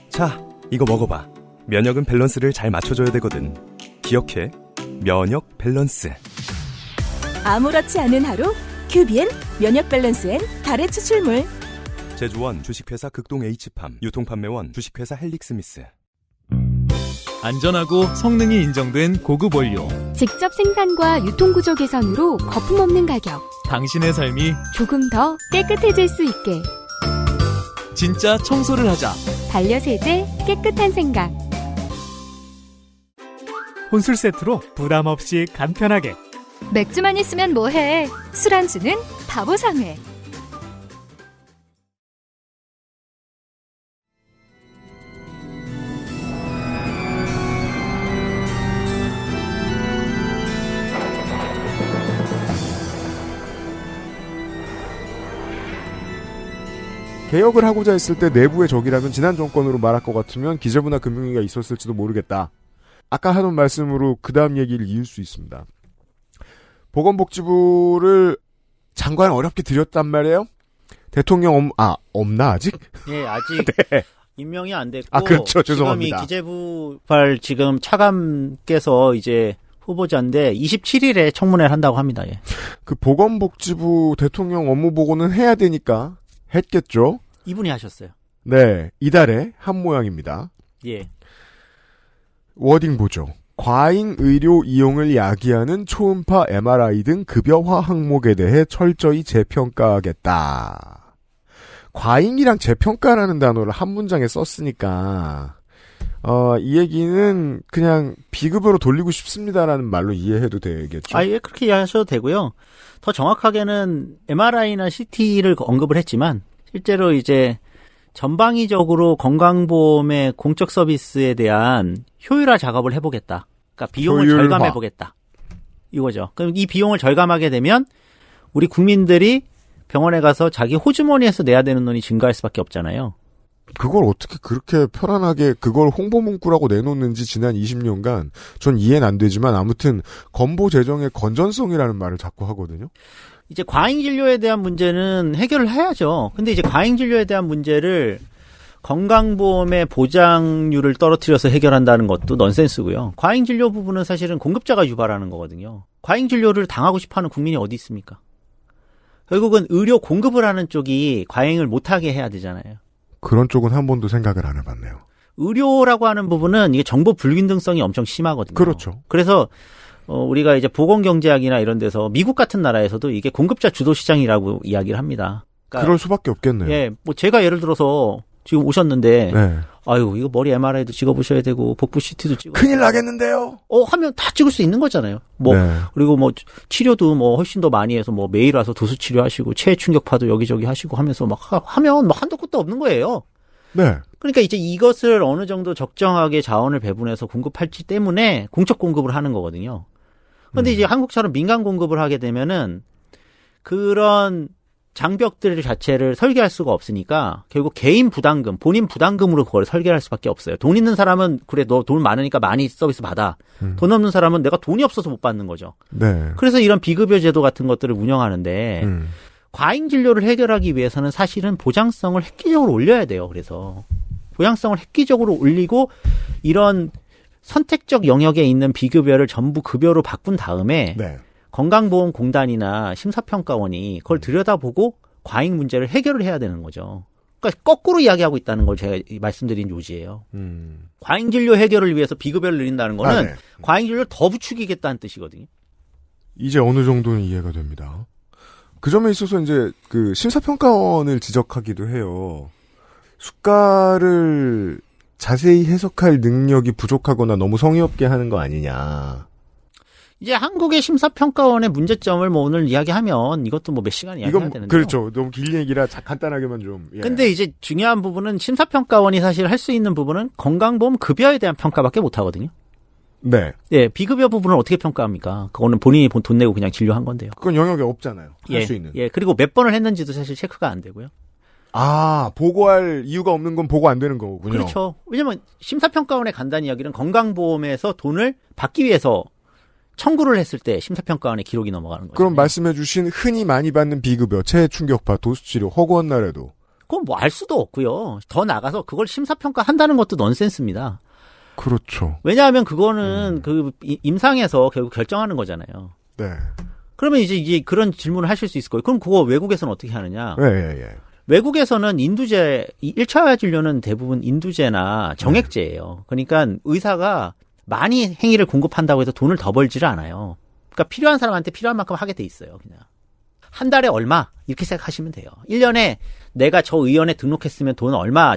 자, 이거 먹어봐. 면역은 밸런스를 잘 맞춰줘야 되거든. 기억해. 면역 밸런스. 아무렇지 않은 하루 큐비엔 면역 밸런스엔 달의 추출물. 제조원 주식회사 극동 H팜, 유통판매원 주식회사 헬릭스미스. 안전하고 성능이 인정된 고급 원료. 직접 생산과 유통구조 개선으로 거품 없는 가격. 당신의 삶이 조금 더 깨끗해질 수 있게. 진짜 청소를 하자. 반려세제 깨끗한 생각. 혼술 세트로 부담 없이 간편하게. 맥주만 있으면 뭐해. 술안주는 바보상회. 개혁을 하고자 했을 때 내부의 적이라면 지난 정권으로 말할 것 같으면 기재부나 금융위가 있었을지도 모르겠다. 아까 하던 말씀으로 그 다음 얘기를 이을 수 있습니다. 보건복지부를 장관 어렵게 들였단 말이에요? 대통령 없나 아직? 예, 아직 네. 임명이 안 됐고. 그렇죠. 죄송합니다. 지금 이 기재부발 지금 차감께서 이제 후보자인데 27일에 청문회를 한다고 합니다. 예. 그 보건복지부 대통령 업무 보고는 해야 되니까 했겠죠? 이분이 하셨어요. 네. 이달에 한 모양입니다. 예. 워딩 보죠. 과잉 의료 이용을 야기하는 초음파 MRI 등 급여화 항목에 대해 철저히 재평가하겠다. 과잉이랑 재평가라는 단어를 한 문장에 썼으니까 이 얘기는 그냥 비급여로 돌리고 싶습니다라는 말로 이해해도 되겠죠. 예, 그렇게 이해하셔도 되고요. 더 정확하게는 MRI나 CT를 언급을 했지만 실제로 이제 전방위적으로 건강보험의 공적 서비스에 대한 효율화 작업을 해보겠다. 그러니까 비용을 효율화. 절감해보겠다. 이거죠. 그럼 이 비용을 절감하게 되면 우리 국민들이 병원에 가서 자기 호주머니에서 내야 되는 돈이 증가할 수밖에 없잖아요. 그걸 어떻게 그렇게 편안하게 그걸 홍보 문구라고 내놓는지 지난 20년간 전 이해는 안 되지만 아무튼 건보 재정의 건전성이라는 말을 자꾸 하거든요. 이제 과잉 진료에 대한 문제는 해결을 해야죠. 근데 이제 과잉 진료에 대한 문제를 건강보험의 보장률을 떨어뜨려서 해결한다는 것도 넌센스고요. 과잉 진료 부분은 사실은 공급자가 유발하는 거거든요. 과잉 진료를 당하고 싶어하는 국민이 어디 있습니까? 결국은 의료 공급을 하는 쪽이 과잉을 못하게 해야 되잖아요. 그런 쪽은 한 번도 생각을 안 해봤네요. 의료라고 하는 부분은 이게 정보 불균등성이 엄청 심하거든요. 그렇죠. 그래서 우리가 이제 보건경제학이나 이런 데서 미국 같은 나라에서도 이게 공급자 주도 시장이라고 이야기를 합니다. 그러니까 그럴 수밖에 없겠네요. 예, 뭐 제가 예를 들어서 지금 오셨는데, 네. 아유 이거 머리 MRI도 찍어보셔야 되고 복부 CT도 찍어. 큰일 나겠는데요. 하면 다 찍을 수 있는 거잖아요. 뭐 네. 그리고 뭐 치료도 뭐 훨씬 더 많이 해서 뭐 매일 와서 도수 치료하시고 체해 충격파도 여기저기 하시고 하면서 막 하면 막 한도 끝도 없는 거예요. 네. 그러니까 이제 이것을 어느 정도 적정하게 자원을 배분해서 공급할지 때문에 공적 공급을 하는 거거든요. 근데 이제 한국처럼 민간 공급을 하게 되면은 그런 장벽들 자체를 설계할 수가 없으니까 결국 개인 부담금, 본인 부담금으로 그걸 설계할 수밖에 없어요. 돈 있는 사람은 그래 너 돈 많으니까 많이 서비스 받아. 돈 없는 사람은 내가 돈이 없어서 못 받는 거죠. 네. 그래서 이런 비급여 제도 같은 것들을 운영하는데 과잉 진료를 해결하기 위해서는 사실은 보장성을 획기적으로 올려야 돼요. 그래서 보장성을 획기적으로 올리고 이런 선택적 영역에 있는 비급여를 전부 급여로 바꾼 다음에 네. 건강보험공단이나 심사평가원이 그걸 들여다보고 과잉 문제를 해결을 해야 되는 거죠. 그러니까 거꾸로 이야기하고 있다는 걸 제가 말씀드린 요지예요. 과잉 진료 해결을 위해서 비급여를 늘린다는 거는 네. 과잉 진료를 더 부추기겠다는 뜻이거든요. 이제 어느 정도는 이해가 됩니다. 그 점에 있어서 이제 그 심사평가원을 지적하기도 해요. 수가를 자세히 해석할 능력이 부족하거나 너무 성의 없게 하는 거 아니냐. 이제 한국의 심사평가원의 문제점을 뭐 오늘 이야기하면 이것도 뭐 몇 시간 이야기해야 되는데. 그렇죠. 너무 긴 얘기라 간단하게만 좀. 예. 근데 이제 중요한 부분은 심사평가원이 사실 할 수 있는 부분은 건강보험 급여에 대한 평가밖에 못 하거든요. 네. 예, 비급여 부분을 어떻게 평가합니까? 그거는 본인이 돈 내고 그냥 진료한 건데요. 그건 영역에 없잖아요. 할 예, 수 있는. 예, 그리고 몇 번을 했는지도 사실 체크가 안 되고요. 아, 보고할 이유가 없는 건 보고 안 되는 거군요. 그렇죠. 왜냐면 심사평가원에 간다는 이야기는 건강보험에서 돈을 받기 위해서 청구를 했을 때 심사평가원의 기록이 넘어가는 거죠. 그럼 말씀해주신 흔히 많이 받는 비급여, 체해 충격파, 도수치료, 허구한 날에도. 그건 뭐 알 수도 없고요. 더 나가서 그걸 심사평가 한다는 것도 넌센스입니다. 그렇죠. 왜냐하면 그거는 그 임상에서 결국 결정하는 거잖아요. 네. 그러면 이제 그런 질문을 하실 수 있을 거예요. 그럼 그거 외국에서는 어떻게 하느냐? 예. 외국에서는 인두제, 1차 진료는 대부분 인두제나 정액제예요. 그러니까 의사가 많이 행위를 공급한다고 해서 돈을 더 벌지를 않아요. 그러니까 필요한 사람한테 필요한 만큼 하게 돼 있어요. 그냥. 한 달에 얼마? 이렇게 생각하시면 돼요. 1년에 내가 저 의원에 등록했으면 돈 얼마,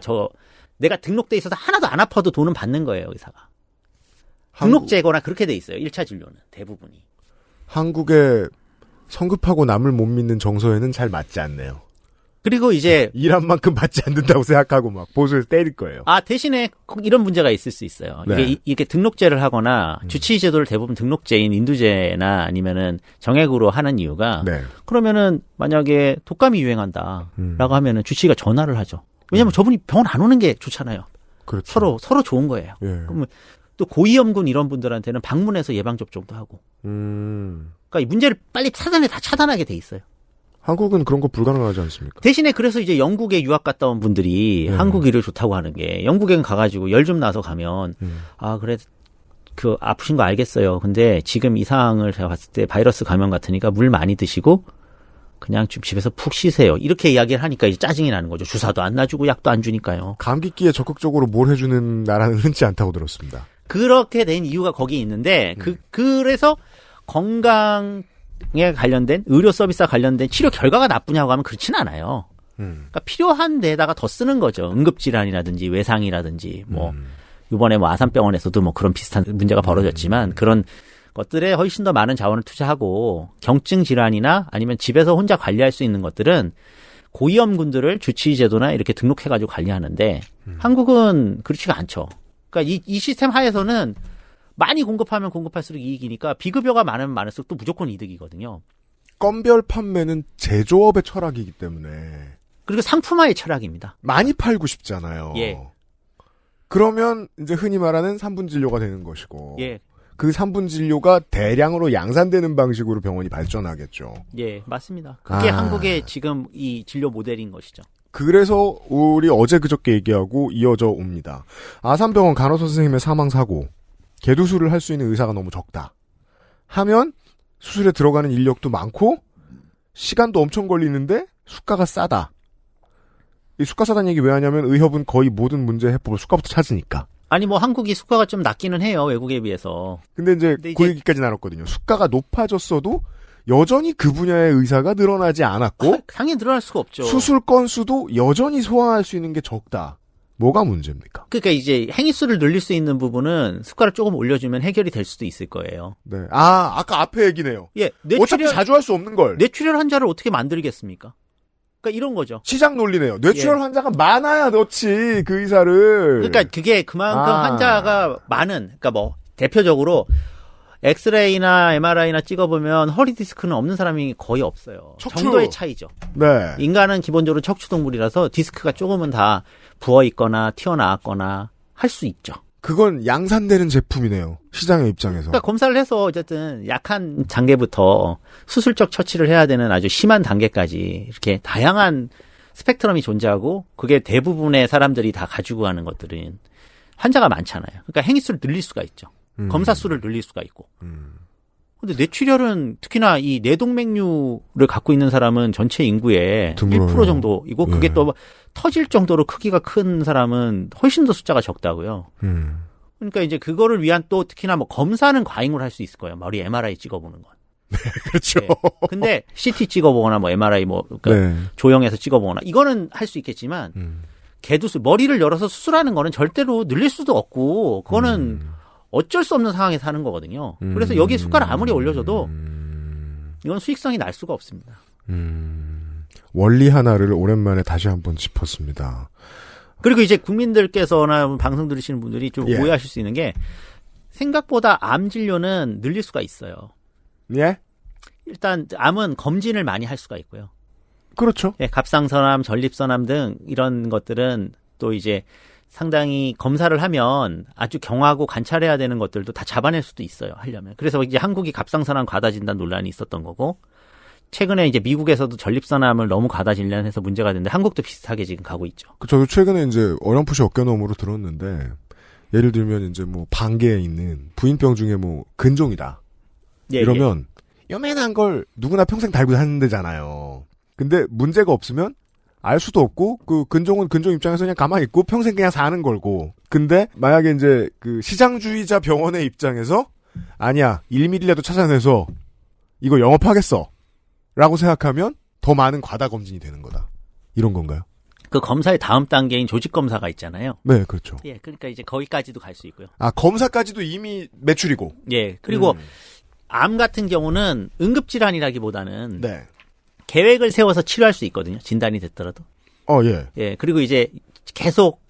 내가 등록돼 있어서 하나도 안 아파도 돈은 받는 거예요, 의사가. 등록제거나 그렇게 돼 있어요. 1차 진료는 대부분이. 한국의 성급하고 남을 못 믿는 정서에는 잘 맞지 않네요. 그리고 이제 일한 만큼 받지 않는다고 생각하고 막 보수에서 때릴 거예요. 대신에 이런 문제가 있을 수 있어요. 네. 이게 등록제를 하거나 주치의 제도를 대부분 등록제인 인두제나 아니면은 정액으로 하는 이유가 네. 그러면은 만약에 독감이 유행한다라고 하면은 주치의가 전화를 하죠. 왜냐면 저분이 병원 안 오는 게 좋잖아요. 그렇죠. 서로 좋은 거예요. 예. 그러면 또 고위험군 이런 분들한테는 방문해서 예방 접종도 하고. 그러니까 이 문제를 빨리 차단하게 돼 있어요. 한국은 그런 거 불가능하지 않습니까? 대신에 그래서 이제 영국에 유학 갔다 온 분들이 한국 일을 좋다고 하는 게 영국에 가가지고 열 좀 나서 가면 그래 그 아프신 거 알겠어요. 근데 지금 이 상황을 제가 봤을 때 바이러스 감염 같으니까 물 많이 드시고 그냥 좀 집에서 푹 쉬세요. 이렇게 이야기를 하니까 이제 짜증이 나는 거죠. 주사도 안 놔주고 약도 안 주니까요. 감기기에 적극적으로 뭘 해주는 나라는 흔치 않다고 들었습니다. 그렇게 된 이유가 거기 있는데 그래서 건강에 관련된 의료 서비스와 관련된 치료 결과가 나쁘냐고 하면 그렇진 않아요. 그러니까 필요한 데다가 더 쓰는 거죠. 응급질환이라든지 외상이라든지 이번에 아산병원에서도 그런 비슷한 문제가 벌어졌지만 그런 것들에 훨씬 더 많은 자원을 투자하고 경증 질환이나 아니면 집에서 혼자 관리할 수 있는 것들은 고위험군들을 주치의제도나 이렇게 등록해가지고 관리하는데 한국은 그렇지가 않죠. 그러니까 이 시스템 하에서는 많이 공급하면 공급할수록 이익이니까 비급여가 많으면 많을수록 또 무조건 이득이거든요. 건별 판매는 제조업의 철학이기 때문에 그리고 상품화의 철학입니다. 많이 팔고 싶잖아요. 예. 그러면 이제 흔히 말하는 3분 진료가 되는 것이고 예. 그 3분 진료가 대량으로 양산되는 방식으로 병원이 발전하겠죠. 예, 맞습니다. 그게 아. 한국의 지금 이 진료 모델인 것이죠. 그래서 우리 어제 그저께 얘기하고 이어져 옵니다. 아산병원 간호사 선생님의 사망 사고, 개두술을 할 수 있는 의사가 너무 적다. 하면 수술에 들어가는 인력도 많고 시간도 엄청 걸리는데 수가가 싸다. 이 수가 싸다는 얘기 왜 하냐면 의협은 거의 모든 문제 해법을 수가부터 찾으니까. 아니 뭐 한국이 수가가 좀 낮기는 해요. 외국에 비해서. 근데 이제 그 얘기까지 나눴거든요. 수가가 높아졌어도 여전히 그 분야의 의사가 늘어나지 않았고 당연히 늘어날 수가 없죠. 수술 건수도 여전히 소화할 수 있는 게 적다. 뭐가 문제입니까? 그러니까 이제 행위수를 늘릴 수 있는 부분은 수가를 조금 올려주면 해결이 될 수도 있을 거예요. 네. 아, 아까 앞에 얘기네요. 예. 어차피 자주 할 수 없는 걸. 뇌출혈 환자를 어떻게 만들겠습니까? 그러니까 이런 거죠. 시장 논리네요. 뇌출혈 환자가 많아야 넣지, 그 의사를. 그러니까 그게 그만큼 환자가 많은, 그러니까 뭐 대표적으로 엑스레이나 MRI나 찍어보면 허리 디스크는 없는 사람이 거의 없어요. 척추. 정도의 차이죠. 네. 인간은 기본적으로 척추동물이라서 디스크가 조금은 다 부어있거나 튀어나왔거나 할 수 있죠. 그건 양산되는 제품이네요. 시장의 입장에서. 그러니까 검사를 해서 어쨌든 약한 단계부터 수술적 처치를 해야 되는 아주 심한 단계까지 이렇게 다양한 스펙트럼이 존재하고 그게 대부분의 사람들이 다 가지고 가는 것들은 환자가 많잖아요. 그러니까 행위수를 늘릴 수가 있죠. 검사 수를 늘릴 수가 있고. 근데 뇌출혈은 특히나 이 뇌동맥류를 갖고 있는 사람은 전체 인구의 드물어요. 1% 정도이고 그게 또 터질 정도로 크기가 큰 사람은 훨씬 더 숫자가 적다고요. 그러니까 이제 그거를 위한 또 특히나 뭐 검사는 과잉으로 할 수 있을 거예요. 머리 MRI 찍어보는 건. 그렇죠. 네. 근데 CT 찍어보거나 뭐 MRI 뭐 그러니까 네. 조형해서 찍어보거나 이거는 할 수 있겠지만 개두술 머리를 열어서 수술하는 거는 절대로 늘릴 수도 없고 그거는 어쩔 수 없는 상황에서 하는 거거든요. 그래서 여기 수가를 아무리 올려줘도 이건 수익성이 날 수가 없습니다. 원리 하나를 오랜만에 다시 한번 짚었습니다. 그리고 이제 국민들께서나 방송 들으시는 분들이 좀 예. 오해하실 수 있는 게 생각보다 암 진료는 늘릴 수가 있어요. 예? 일단 암은 검진을 많이 할 수가 있고요. 그렇죠. 예, 갑상선암, 전립선암 등 이런 것들은 또 이제 상당히 검사를 하면 아주 경하고 관찰해야 되는 것들도 다 잡아낼 수도 있어요. 하려면. 그래서 이제 한국이 갑상선암 과다 진단 논란이 있었던 거고 최근에 이제 미국에서도 전립선암을 너무 과다 진단해서 문제가 됐는데 한국도 비슷하게 지금 가고 있죠. 저도 최근에 이제 어렴풋이 어깨너머로 들었는데 예를 들면 이제 뭐 반개에 있는 부인병 중에 뭐 근종이다. 예, 이러면 요만한 걸 누구나 평생 달고 사는 데잖아요. 근데 문제가 없으면 알 수도 없고 그 근종은 근종 입장에서 그냥 가만히 있고 평생 그냥 사는 걸고. 근데 만약에 이제 그 시장주의자 병원의 입장에서 아니야 1mm라도 찾아내서 이거 영업하겠어 라고 생각하면 더 많은 과다 검진이 되는 거다. 이런 건가요? 그 검사의 다음 단계인 조직 검사가 있잖아요. 네, 그렇죠. 예, 그러니까 이제 거기까지도 갈 수 있고요. 아, 검사까지도 이미 매출이고. 예, 그리고 암 같은 경우는 응급질환이라기보다는 네. 계획을 세워서 치료할 수 있거든요. 진단이 됐더라도. 예. 예, 그리고 이제 계속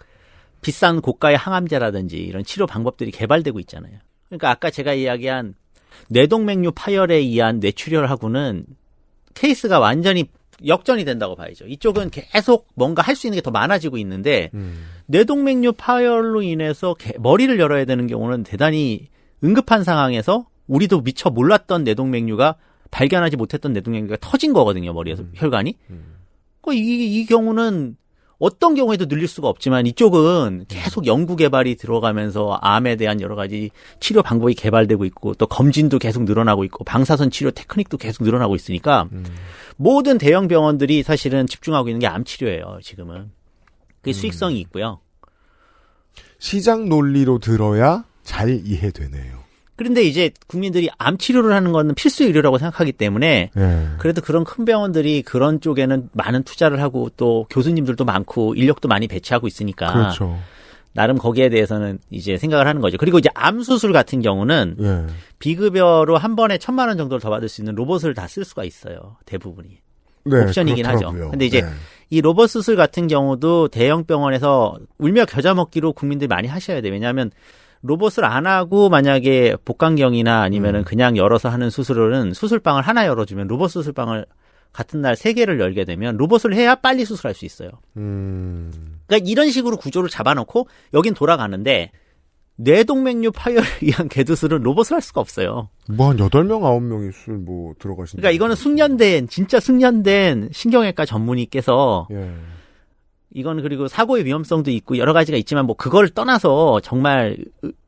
비싼 고가의 항암제라든지 이런 치료 방법들이 개발되고 있잖아요. 그러니까 아까 제가 이야기한 뇌동맥류 파열에 의한 뇌출혈하고는 케이스가 완전히 역전이 된다고 봐야죠. 이쪽은 계속 뭔가 할 수 있는 게 더 많아지고 있는데 뇌동맥류 파열로 인해서 머리를 열어야 되는 경우는 대단히 응급한 상황에서 우리도 미처 몰랐던 뇌동맥류가 발견하지 못했던 뇌동맥류가 터진 거거든요. 머리에서 혈관이. 이 경우는 어떤 경우에도 늘릴 수가 없지만 이쪽은 계속 연구 개발이 들어가면서 암에 대한 여러 가지 치료 방법이 개발되고 있고 또 검진도 계속 늘어나고 있고 방사선 치료 테크닉도 계속 늘어나고 있으니까 모든 대형 병원들이 사실은 집중하고 있는 게 암 치료예요. 지금은. 그게 수익성이 있고요. 시장 논리로 들어야 잘 이해되네요. 그런데 이제 국민들이 암 치료를 하는 건 필수 의료라고 생각하기 때문에 그래도 그런 큰 병원들이 그런 쪽에는 많은 투자를 하고 또 교수님들도 많고 인력도 많이 배치하고 있으니까 그렇죠. 나름 거기에 대해서는 이제 생각을 하는 거죠. 그리고 이제 암 수술 같은 경우는 비급여로 한 번에 1,000만 원 정도를 더 받을 수 있는 로봇을 다 쓸 수가 있어요. 대부분이. 옵션이긴 하죠. 근데 이제 이 로봇 수술 같은 경우도 대형 병원에서 울며 겨자 먹기로 국민들이 많이 하셔야 돼요. 왜냐하면 로봇을 안 하고 만약에 복강경이나 아니면은 그냥 열어서 하는 수술은 수술방을 하나 열어주면 로봇 수술방을 같은 날 3개를 열게 되면 로봇을 해야 빨리 수술할 수 있어요. 그러니까 이런 식으로 구조를 잡아놓고 여긴 돌아가는데 뇌동맥류 파열에 의한 개두술은 로봇을 할 수가 없어요. 뭐 한 8명, 9명이 술 뭐 들어가신다. 그러니까 이거는 진짜 숙련된 신경외과 전문의께서 이거는 그리고 사고의 위험성도 있고 여러 가지가 있지만 뭐 그걸 떠나서 정말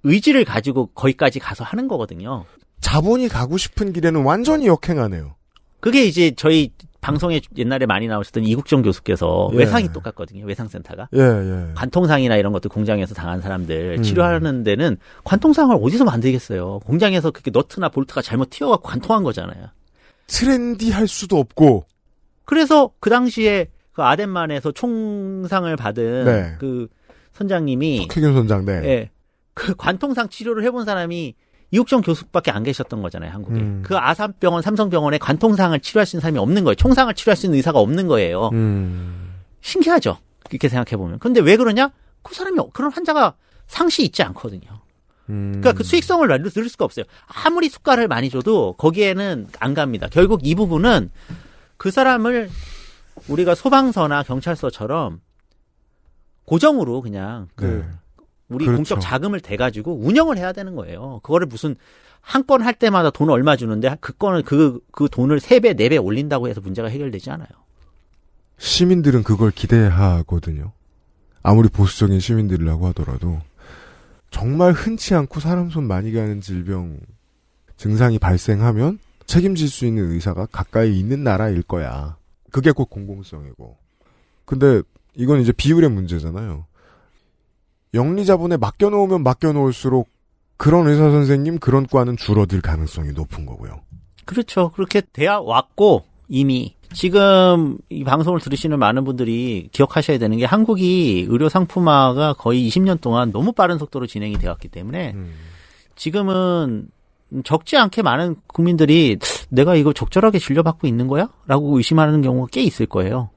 의지를 가지고 거기까지 가서 하는 거거든요. 자본이 가고 싶은 길에는 완전히 역행하네요. 그게 이제 저희 방송에 옛날에 많이 나오셨던 이국정 교수께서 외상이 똑같거든요. 외상센터가. 관통상이나 이런 것들 공장에서 당한 사람들 치료하는 데는 관통상을 어디서 만들겠어요. 공장에서 그렇게 너트나 볼트가 잘못 튀어갖고 관통한 거잖아요. 트렌디할 수도 없고. 그래서 그 당시에 그 아덴만에서 총상을 받은 그 선장님이 석혜균 선장, 그 관통상 치료를 해본 사람이 이국정 교수밖에 안 계셨던 거잖아요, 한국에. 그 아산병원, 삼성병원에 관통상을 치료할 수 있는 사람이 없는 거예요. 총상을 치료할 수 있는 의사가 없는 거예요. 신기하죠? 이렇게 생각해보면. 근데 왜 그러냐? 그 사람이, 그런 환자가 상시 있지 않거든요. 그러니까 그 수익성을 늘릴 수가 없어요. 아무리 수가를 많이 줘도 거기에는 안 갑니다. 결국 이 부분은 그 사람을 우리가 소방서나 경찰서처럼 고정으로 그냥 우리 공적 자금을 대가지고 운영을 해야 되는 거예요. 그거를 무슨 한 건 할 때마다 돈 얼마 주는데 그 건을 그 돈을 3배, 4배 올린다고 해서 문제가 해결되지 않아요. 시민들은 그걸 기대하거든요. 아무리 보수적인 시민들이라고 하더라도 정말 흔치 않고 사람 손 많이 가는 질병 증상이 발생하면 책임질 수 있는 의사가 가까이 있는 나라일 거야. 그게 곧 공공성이고. 근데 이건 이제 비율의 문제잖아요. 영리자본에 맡겨놓으면 맡겨놓을수록 그런 의사 선생님, 그런 과는 줄어들 가능성이 높은 거고요. 그렇죠. 그렇게 되어 왔고 이미 지금 이 방송을 들으시는 많은 분들이 기억하셔야 되는 게 한국이 의료 상품화가 거의 20년 동안 너무 빠른 속도로 진행이 되었기 때문에 지금은 적지 않게 많은 국민들이 내가 이거 적절하게 진료받고 있는 거야? 라고 의심하는 경우가 꽤 있을 거예요.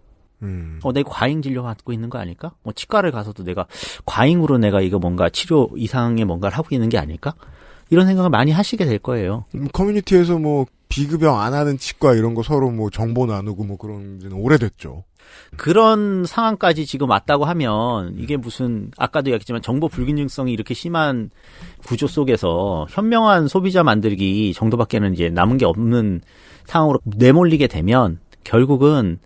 내가 과잉 진료받고 있는 거 아닐까? 뭐 치과를 가서도 내가 과잉으로 내가 이거 뭔가 치료 이상의 뭔가를 하고 있는 게 아닐까? 이런 생각을 많이 하시게 될 거예요. 커뮤니티에서 뭐 비급여 안 하는 치과 이런 거 서로 뭐 정보 나누고 뭐 그런 지는 오래됐죠. 그런 상황까지 지금 왔다고 하면 이게 무슨 아까도 얘기했지만 정보 불균형성이 이렇게 심한 구조 속에서 현명한 소비자 만들기 정도밖에는 이제 남은 게 없는 상황으로 내몰리게 되면 결국은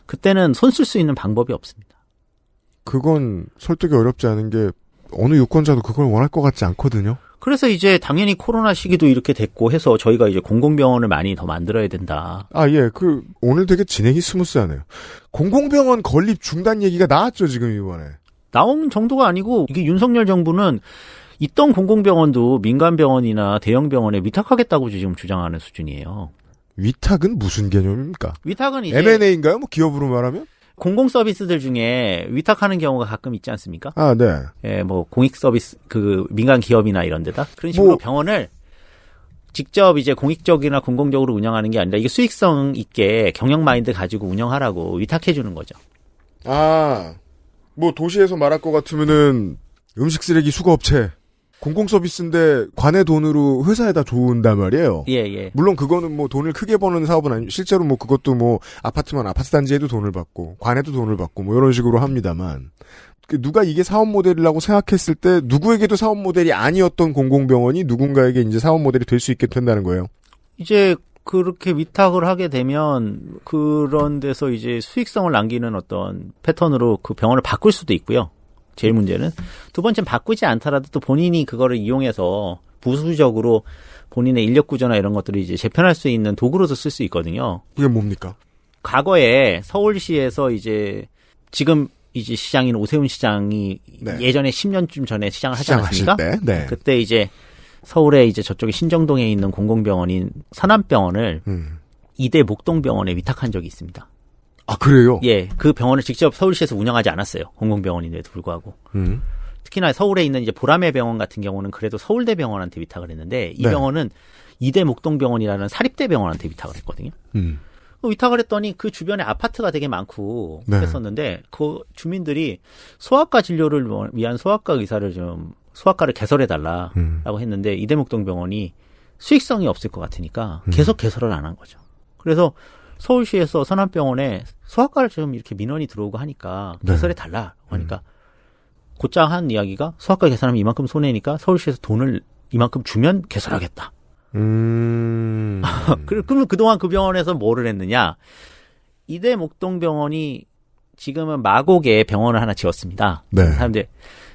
그때는 손 쓸 수 있는 방법이 없습니다. 그건 설득이 어렵지 않은 게 어느 유권자도 그걸 원할 것 같지 않거든요. 그래서 이제 당연히 코로나 시기도 이렇게 됐고 해서 저희가 이제 공공병원을 많이 더 만들어야 된다. 오늘 되게 진행이 스무스하네요. 공공병원 건립 중단 얘기가 나왔죠, 지금 이번에. 나온 정도가 아니고 이게 윤석열 정부는 있던 공공병원도 민간병원이나 대형병원에 위탁하겠다고 지금 주장하는 수준이에요. 위탁은 무슨 개념입니까? 위탁은 이제 M&A인가요? 뭐 기업으로 말하면? 공공 서비스들 중에 위탁하는 경우가 가끔 있지 않습니까? 아, 네. 예, 뭐 공익 서비스 그 민간 기업이나 이런 데다 그런 식으로 병원을 직접 이제 공익적이나 공공적으로 운영하는 게 아니라 이게 수익성 있게 경영 마인드 가지고 운영하라고 위탁해 주는 거죠. 뭐 도시에서 말할 것 같으면은 음식 쓰레기 수거업체 공공 서비스인데 관의 돈으로 회사에다 줘온단 말이에요. 예. 물론 그거는 뭐 돈을 크게 버는 사업은 아니, 실제로 뭐 그것도 뭐 아파트면 아파트 단지에도 돈을 받고 관에도 돈을 받고 뭐 이런 식으로 합니다만 누가 이게 사업 모델이라고 생각했을 때 누구에게도 사업 모델이 아니었던 공공병원이 누군가에게 이제 사업 모델이 될 수 있게 된다는 거예요. 이제 그렇게 위탁을 하게 되면 그런 데서 이제 수익성을 남기는 어떤 패턴으로 그 병원을 바꿀 수도 있고요. 제일 문제는 두 번째는 바꾸지 않더라도 또 본인이 그거를 이용해서 부수적으로 본인의 인력 구조나 이런 것들을 이제 재편할 수 있는 도구로도 쓸 수 있거든요. 그게 뭡니까? 과거에 서울시에서 이제 지금 이제 시장인 오세훈 시장이 예전에 10년쯤 전에 시장을 하지 않았습니까? 그때 이제 서울에 이제 저쪽에 신정동에 있는 공공병원인 선암병원을 이대 목동병원에 위탁한 적이 있습니다. 아, 그래요? 예, 그 병원을 직접 서울시에서 운영하지 않았어요. 공공병원인데도 불구하고. 특히나 서울에 있는 이제 보라매 병원 같은 경우는 그래도 서울대병원한테 위탁을 했는데 이 병원은 이대 목동병원이라는 사립대병원한테 위탁을 했거든요. 위탁을 했더니 그 주변에 아파트가 되게 많고 네. 했었는데 그 주민들이 소아과 진료를 위한 소아과 의사를 좀 소아과를 개설해달라라고 했는데 이대목동병원이 수익성이 없을 것 같으니까 계속 개설을 안 한 거죠. 그래서 서울시에서 서남병원에 소아과를 좀 이렇게 민원이 들어오고 하니까 개설해달라고 하니까 곧장 한 이야기가 소아과 개설하면 이만큼 손해니까 서울시에서 돈을 이만큼 주면 개설하겠다. 그러면 그동안 그 병원에서 뭐를 했느냐. 이대목동병원이 지금은 마곡에 병원을 하나 지었습니다. 네. 사람들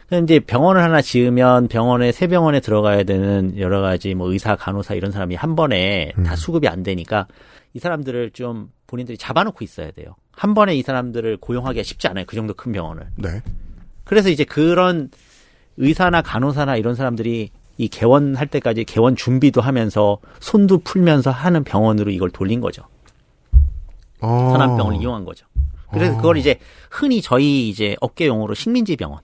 근데 병원을 하나 지으면 병원에 새 병원에 들어가야 되는 여러 가지 뭐 의사, 간호사 이런 사람이 한 번에 다 수급이 안 되니까 이 사람들을 좀 본인들이 잡아놓고 있어야 돼요. 한 번에 이 사람들을 고용하기가 쉽지 않아요. 그 정도 큰 병원을. 네. 그래서 이제 그런 의사나 간호사나 이런 사람들이 이 개원할 때까지 개원 준비도 하면서 손도 풀면서 하는 병원으로 이걸 돌린 거죠. 서남병원을 이용한 거죠. 그래서 그걸 이제 흔히 저희 이제 업계 용어로 식민지 병원.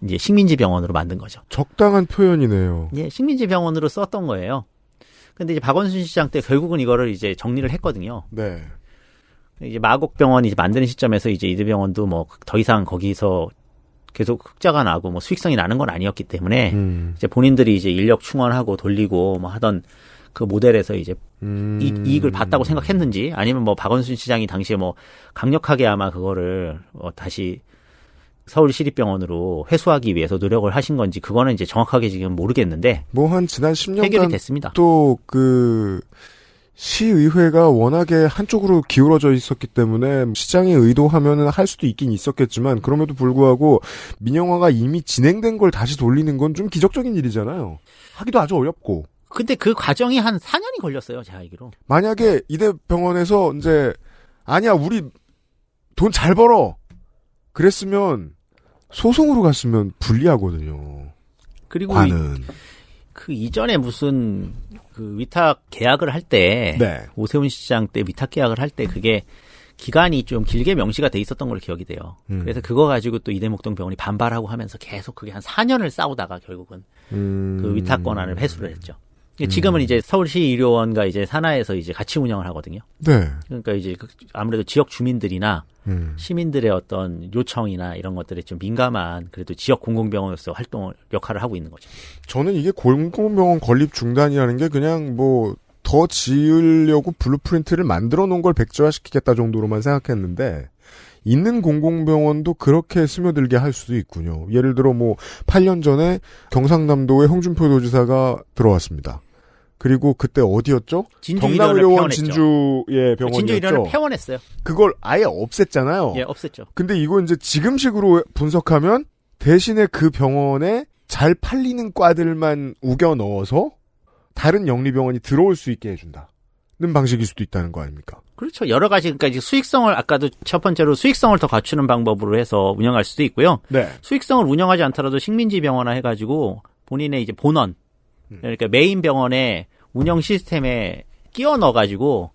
이제 식민지 병원으로 만든 거죠. 적당한 표현이네요. 예, 식민지 병원으로 썼던 거예요. 근데 이제 박원순 시장 때 결국은 이거를 이제 정리를 했거든요. 네. 이제 마곡병원 이제 만드는 시점에서 이제 이대병원도 뭐 더 이상 거기서 계속 흑자가 나고 뭐 수익성이 나는 건 아니었기 때문에 이제 본인들이 이제 인력 충원하고 돌리고 뭐 하던 그 모델에서 이제 이익을 봤다고 생각했는지 아니면 뭐 박원순 시장이 당시에 뭐 강력하게 아마 그거를 다시 서울시립병원으로 회수하기 위해서 노력을 하신 건지 그거는 이제 정확하게 지금 모르겠는데 뭐 한 지난 10년간 해결이 됐습니다. 또 그 시의회가 워낙에 한쪽으로 기울어져 있었기 때문에 시장이 의도하면은 할 수도 있긴 있었겠지만 그럼에도 불구하고 민영화가 이미 진행된 걸 다시 돌리는 건 좀 기적적인 일이잖아요. 하기도 아주 어렵고. 근데 그 과정이 한 4년이 걸렸어요, 제가 알기로. 만약에 이대병원에서 이제 아니야 우리 돈 잘 벌어 그랬으면 소송으로 갔으면 불리하거든요. 그리고 관은. 그 이전에 무슨 그 위탁 계약을 할 때 네. 오세훈 시장 때 위탁 계약을 할 때 그게 기간이 좀 길게 명시가 돼 있었던 걸로 기억이 돼요. 그래서 그거 가지고 또 이대목동 병원이 반발하고 하면서 계속 그게 한 4년을 싸우다가 결국은 그 위탁 권한을 회수를 했죠. 지금은 이제 서울시 의료원과 이제 산하에서 이제 같이 운영을 하거든요. 네. 그러니까 이제 아무래도 지역 주민들이나 시민들의 어떤 요청이나 이런 것들에 좀 민감한 그래도 지역 공공병원으로서 활동을 역할을 하고 있는 거죠. 저는 이게 공공병원 건립 중단이라는 게 그냥 뭐 더 지으려고 블루프린트를 만들어 놓은 걸 백지화시키겠다 정도로만 생각했는데 있는 공공병원도 그렇게 스며들게 할 수도 있군요. 예를 들어 뭐 8년 전에 경상남도의 홍준표 도지사가 들어왔습니다. 그리고 그때 어디였죠? 경남의료원 진주의 병원이었죠. 진주의료원을 폐원했어요. 그걸 아예 없앴잖아요. 예, 없앴죠. 근데 이거 이제 지금식으로 분석하면 대신에 그 병원에 잘 팔리는 과들만 우겨 넣어서 다른 영리병원이 들어올 수 있게 해준다는 방식일 수도 있다는 거 아닙니까? 그렇죠. 여러 가지, 그러니까 이제 수익성을, 아까도 첫 번째로 수익성을 더 갖추는 방법으로 해서 운영할 수도 있고요. 네. 수익성을 운영하지 않더라도 식민지 병원화 해가지고 본인의 이제 본원, 그러니까 메인 병원의 운영 시스템에 끼워 넣어가지고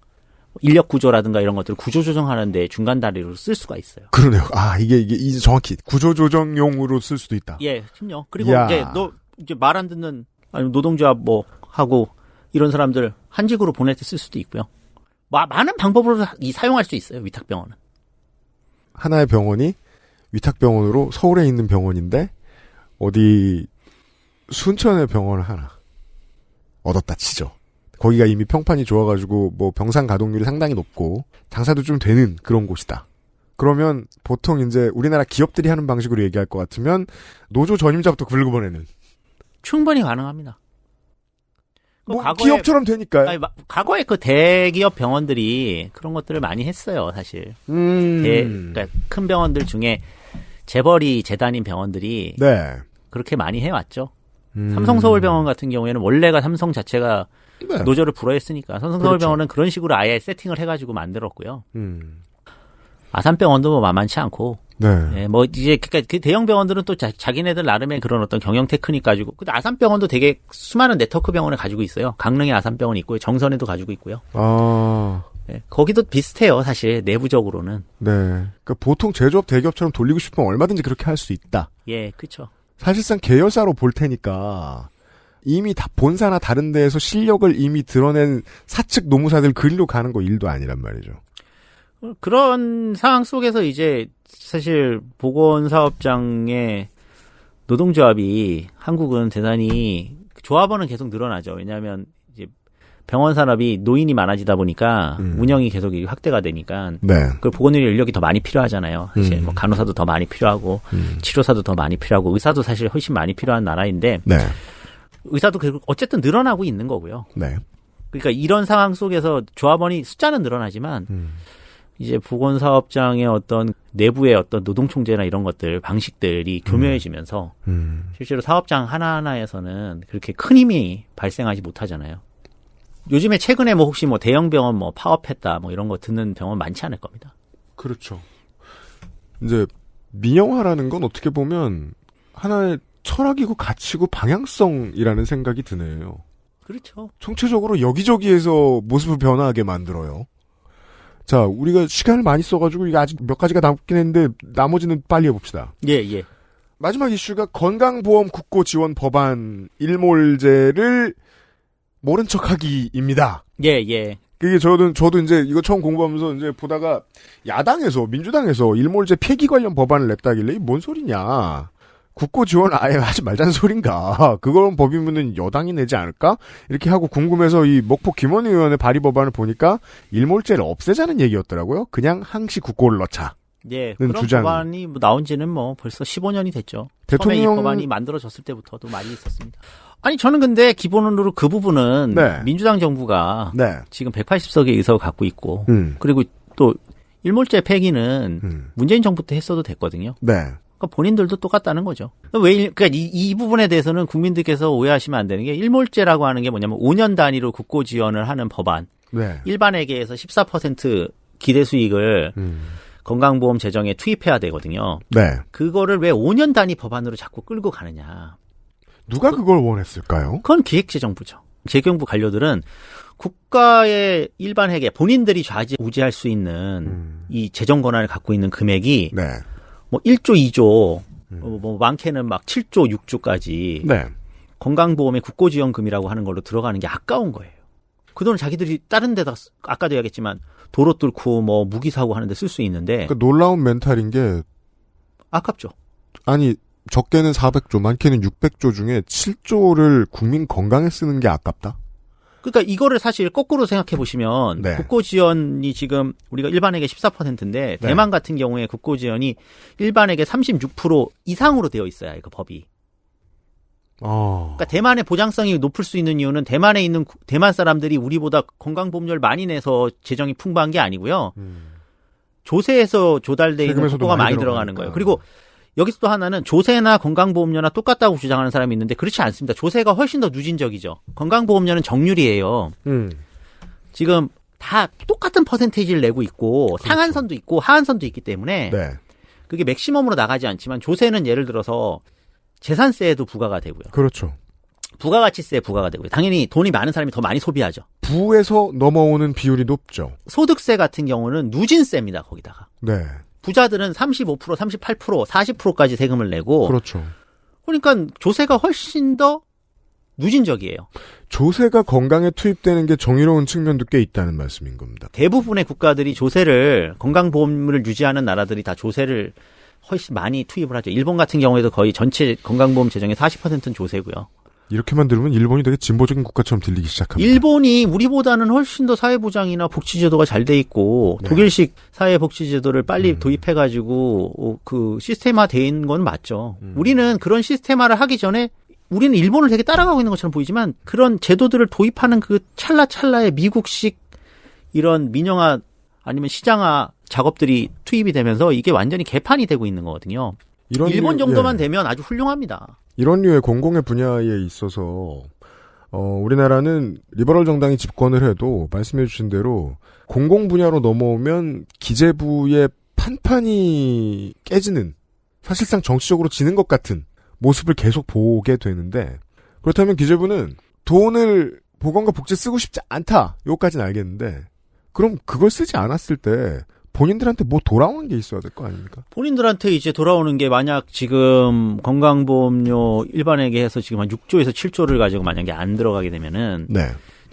인력 구조라든가 이런 것들을 구조 조정하는데 중간 다리로 쓸 수가 있어요. 그러네요. 아, 이게 정확히 구조 조정용으로 쓸 수도 있다. 예, 그럼요. 그리고 이제 말 안 듣는, 아니면 노동조합 뭐 하고 이런 사람들 한직으로 보낼 때 쓸 수도 있고요. 많은 방법으로 사용할 수 있어요, 위탁병원은. 하나의 병원이 위탁병원으로 서울에 있는 병원인데 어디 순천의 병원을 하나 얻었다 치죠. 거기가 이미 평판이 좋아가지고 뭐 병상 가동률이 상당히 높고 장사도 좀 되는 그런 곳이다. 그러면 보통 이제 우리나라 기업들이 하는 방식으로 얘기할 것 같으면 노조 전임자부터 긁어보내는. 충분히 가능합니다. 뭐 기업처럼 되니까요. 아니, 과거에 그 대기업 병원들이 그런 것들을 많이 했어요, 사실. 그러니까 큰 병원들 중에 재벌이 재단인 병원들이 네. 그렇게 많이 해왔죠. 삼성서울병원 같은 경우에는 원래가 삼성 자체가 네. 노조를 불허했으니까 삼성서울병원은 그런 식으로 아예 세팅을 해가지고 만들었고요. 아산병원도 뭐 만만치 않고. 네. 예, 뭐 이제 그러니까 그 대형 병원들은 또 자기네들 나름의 그런 어떤 경영 테크닉 가지고. 근데 아산병원도 되게 수많은 네트워크 병원을 가지고 있어요. 강릉에 아산병원이 있고요. 정선에도 가지고 있고요. 아. 예, 거기도 비슷해요, 사실 내부적으로는. 네. 그러니까 보통 제조업 대기업처럼 돌리고 싶으면 얼마든지 그렇게 할 수 있다. 예, 그렇죠. 사실상 계열사로 볼 테니까 이미 다 본사나 다른 데에서 실력을 이미 드러낸 사측 노무사들 그리로 가는 거 일도 아니란 말이죠. 그런 상황 속에서 이제 사실 보건사업장의 노동조합이 한국은 대단히 조합원은 계속 늘어나죠. 왜냐하면 이제 병원 산업이 노인이 많아지다 보니까 운영이 계속 확대가 되니까 그 보건의료 인력이 더 많이 필요하잖아요. 사실 뭐 간호사도 더 많이 필요하고 치료사도 더 많이 필요하고 의사도 사실 훨씬 많이 필요한 나라인데 의사도 결국 어쨌든 늘어나고 있는 거고요. 그러니까 이런 상황 속에서 조합원이 숫자는 늘어나지만 이제 보건사업장의 어떤 내부의 어떤 노동총재나 이런 것들 방식들이 교묘해지면서 실제로 사업장 하나하나에서는 그렇게 큰 힘이 발생하지 못하잖아요. 요즘에 최근에 뭐 혹시 뭐 대형 병원 뭐 파업했다 뭐 이런 거 듣는 병원 많지 않을 겁니다. 그렇죠. 이제 민영화라는 건 어떻게 보면 하나의 철학이고 가치고 방향성이라는 생각이 드네요. 그렇죠. 총체적으로 여기저기에서 모습을 변화하게 만들어요. 자, 우리가 시간을 많이 써가지고 이게 아직 몇 가지가 남긴 했는데 나머지는 빨리 해봅시다. 예. 마지막 이슈가 건강보험 국고 지원 법안 일몰제를 모른 척하기입니다. 예. 그게 저도 이제 이거 처음 공부하면서 이제 보다가 야당에서 민주당에서 일몰제 폐기 관련 법안을 냈다길래 이게 뭔 소리냐. 국고 지원 아예 하지 말자는 소린가. 그런 법이면은 여당이 내지 않을까? 이렇게 하고 궁금해서 이 목포 김원희 의원의 발의 법안을 보니까 일몰제를 없애자는 얘기였더라고요. 그냥 항시 국고를 넣자. 예, 그런 법안이 나온 지는 뭐 벌써 15년이 됐죠. 처음에 이 법안이 만들어졌을 때부터도 많이 있었습니다. 아니 저는 근데 기본으로 그 부분은 민주당 정부가 지금 180석의 의석을 갖고 있고 그리고 또 일몰제 폐기는 문재인 정부 때 했어도 됐거든요. 그러니까 본인들도 똑같다는 거죠. 그러니까 이 부분에 대해서는 국민들께서 오해하시면 안 되는 게 일몰제라고 하는 게 뭐냐면 5년 단위로 국고 지원을 하는 법안. 일반회계에서 14% 기대 수익을 건강보험 재정에 투입해야 되거든요. 그거를 왜 5년 단위 법안으로 자꾸 끌고 가느냐. 누가 그걸 원했을까요? 그건 기획재정부죠. 재경부 관료들은 국가의 일반회계 본인들이 좌지우지할 수 있는 이 재정 권한을 갖고 있는 금액이 뭐 1조, 2조, 뭐 많게는 막 7조, 6조까지 건강보험의 국고지원금이라고 하는 걸로 들어가는 게 아까운 거예요. 그 돈을 자기들이 다른 데다 아까도 이야기했지만 도로 뚫고 뭐 무기 사고 하는데 쓸 수 있는데. 그러니까 놀라운 멘탈인 게 아깝죠. 아니 적게는 400조, 많게는 600조 중에 7조를 국민 건강에 쓰는 게 아깝다. 그러니까 이거를 사실 거꾸로 생각해 보시면 국고 지원이 지금 우리가 일반에게 14%인데 대만 같은 경우에 국고 지원이 일반에게 36% 이상으로 되어 있어야 그 법이. 그러니까 대만의 보장성이 높을 수 있는 이유는 대만에 있는 대만 사람들이 우리보다 건강보험료를 많이 내서 재정이 풍부한 게 아니고요. 조세에서 조달돼 있는 국고가 많이 들어가는 거예요. 그리고 여기서 또 하나는 조세나 건강보험료나 똑같다고 주장하는 사람이 있는데 그렇지 않습니다. 조세가 훨씬 더 누진적이죠. 건강보험료는 정률이에요. 지금 다 똑같은 퍼센테이지를 내고 있고 상한선도 있고 하한선도 있기 때문에 그게 맥시멈으로 나가지 않지만 조세는 예를 들어서 재산세에도 부과가 되고요. 그렇죠. 부가가치세에 부과가 되고요. 당연히 돈이 많은 사람이 더 많이 소비하죠. 부에서 넘어오는 비율이 높죠. 소득세 같은 경우는 누진세입니다. 거기다가. 부자들은 35%, 38%, 40%까지 세금을 내고. 그렇죠. 그러니까 조세가 훨씬 더 누진적이에요. 조세가 건강에 투입되는 게 정의로운 측면도 꽤 있다는 말씀인 겁니다. 대부분의 국가들이 조세를 건강보험을 유지하는 나라들이 다 조세를 훨씬 많이 투입을 하죠. 일본 같은 경우에도 거의 전체 건강보험 재정의 40%는 조세고요. 이렇게만 들으면 일본이 되게 진보적인 국가처럼 들리기 시작합니다. 일본이 우리보다는 훨씬 더 사회보장이나 복지제도가 잘 돼 있고 독일식 사회복지제도를 빨리 도입해가지고 그 시스템화돼 있는 건 맞죠. 우리는 그런 시스템화를 하기 전에 우리는 일본을 되게 따라가고 있는 것처럼 보이지만 그런 제도들을 도입하는 그 찰나찰나의 미국식 이런 민영화 아니면 시장화 작업들이 투입이 되면서 이게 완전히 개판이 되고 있는 거거든요. 일본 정도만 되면 아주 훌륭합니다. 이런 류의 공공의 분야에 있어서 우리나라는 리버럴 정당이 집권을 해도 말씀해 주신 대로 공공 분야로 넘어오면 기재부의 판판이 깨지는 사실상 정치적으로 지는 것 같은 모습을 계속 보게 되는데 그렇다면 기재부는 돈을 보건과 복지에 쓰고 싶지 않다. 요까지는 알겠는데 그럼 그걸 쓰지 않았을 때 본인들한테 뭐 돌아오는 게 있어야 될 거 아닙니까? 본인들한테 이제 돌아오는 게 만약 지금 건강보험료 일반에게 해서 지금 한 6조에서 7조를 가지고 만약에 안 들어가게 되면은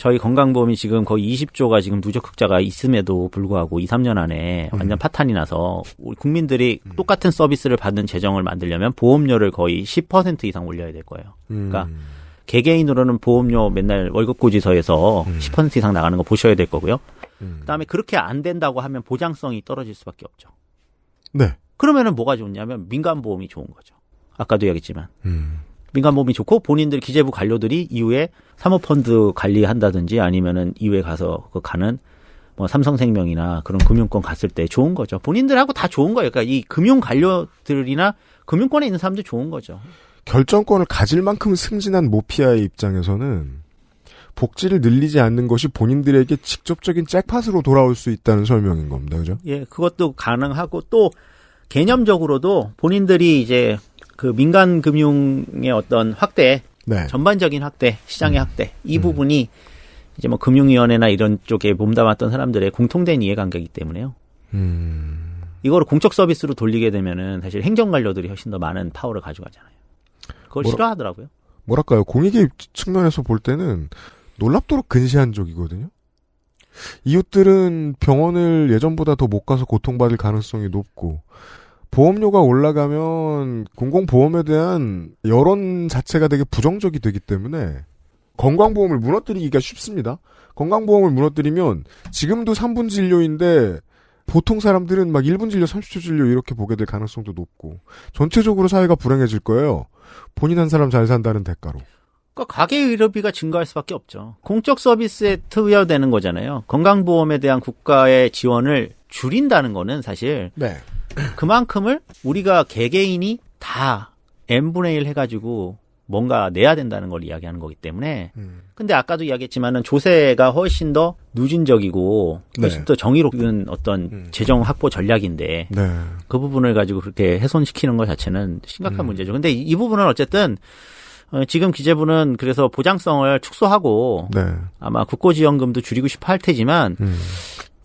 저희 건강보험이 지금 거의 20조가 지금 누적 흑자가 있음에도 불구하고 2, 3년 안에 완전 파탄이 나서 우리 국민들이 똑같은 서비스를 받는 재정을 만들려면 보험료를 거의 10% 이상 올려야 될 거예요. 그러니까 개개인으로는 보험료 맨날 월급 고지서에서 10% 이상 나가는 거 보셔야 될 거고요. 그다음에 그렇게 안 된다고 하면 보장성이 떨어질 수밖에 없죠. 네. 그러면은 뭐가 좋냐면 민간보험이 좋은 거죠. 아까도 얘기했지만. 민간보험이 좋고 본인들 기재부 관료들이 이후에 사모펀드 관리한다든지 아니면은 이후에 가서 그 가는 뭐 삼성생명이나 그런 금융권 갔을 때 좋은 거죠. 본인들하고 다 좋은 거예요. 그러니까 이 금융 관료들이나 금융권에 있는 사람들 좋은 거죠. 결정권을 가질 만큼 승진한 모피아의 입장에서는 복지를 늘리지 않는 것이 본인들에게 직접적인 잭팟으로 돌아올 수 있다는 설명인 겁니다. 그죠? 예, 그것도 가능하고 또 개념적으로도 본인들이 이제 그 민간 금융의 어떤 확대, 네. 전반적인 확대, 시장의 확대, 이 부분이 이제 뭐 금융위원회나 이런 쪽에 몸담았던 사람들의 공통된 이해관계이기 때문에요. 이거를 공적 서비스로 돌리게 되면은 사실 행정관료들이 훨씬 더 많은 파워를 가져가잖아요. 그걸 싫어하더라고요. 뭐랄까요? 공익의 측면에서 볼 때는 놀랍도록 근시안적이거든요. 이웃들은 병원을 예전보다 더 못 가서 고통받을 가능성이 높고 보험료가 올라가면 공공보험에 대한 여론 자체가 되게 부정적이 되기 때문에 건강보험을 무너뜨리기가 쉽습니다. 건강보험을 무너뜨리면 지금도 3분 진료인데 보통 사람들은 막 1분 진료, 30초 진료 이렇게 보게 될 가능성도 높고 전체적으로 사회가 불행해질 거예요. 본인 한 사람 잘 산다는 대가로. 그러니까 가계의료비가 증가할 수밖에 없죠. 공적 서비스에 투여되는 거잖아요. 건강보험에 대한 국가의 지원을 줄인다는 거는 사실 네. 그만큼을 우리가 개개인이 다 n분의 1 해가지고 뭔가 내야 된다는 걸 이야기하는 거기 때문에 근데 아까도 이야기했지만은 조세가 훨씬 더 누진적이고 훨씬 네. 더 정의로운 어떤 재정 확보 전략인데 네. 그 부분을 가지고 그렇게 훼손시키는 것 자체는 심각한 문제죠. 근데 이 부분은 어쨌든 지금 기재부는 그래서 보장성을 축소하고 네. 아마 국고지원금도 줄이고 싶어 할 테지만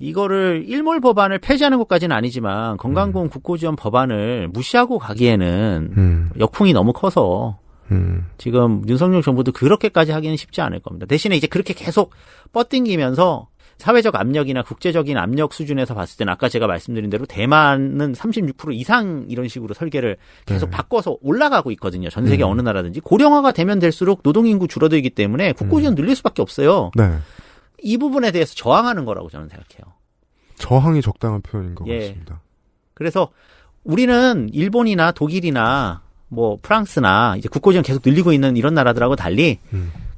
이거를 일몰 법안을 폐지하는 것까지는 아니지만 건강보험 국고지원 법안을 무시하고 가기에는 역풍이 너무 커서 지금 윤석열 정부도 그렇게까지 하기는 쉽지 않을 겁니다. 대신에 이제 그렇게 계속 뻗당기면서 사회적 압력이나 국제적인 압력 수준에서 봤을 때는 아까 제가 말씀드린 대로 대만은 36% 이상 이런 식으로 설계를 계속 바꿔서 올라가고 있거든요. 전 세계 어느 나라든지. 고령화가 되면 될수록 노동인구 줄어들기 때문에 국고지원 늘릴 수밖에 없어요. 네. 이 부분에 대해서 저항하는 거라고 저는 생각해요. 저항이 적당한 표현인 것 예. 같습니다. 그래서 우리는 일본이나 독일이나 뭐 프랑스나 이제 국고지원 계속 늘리고 있는 이런 나라들하고 달리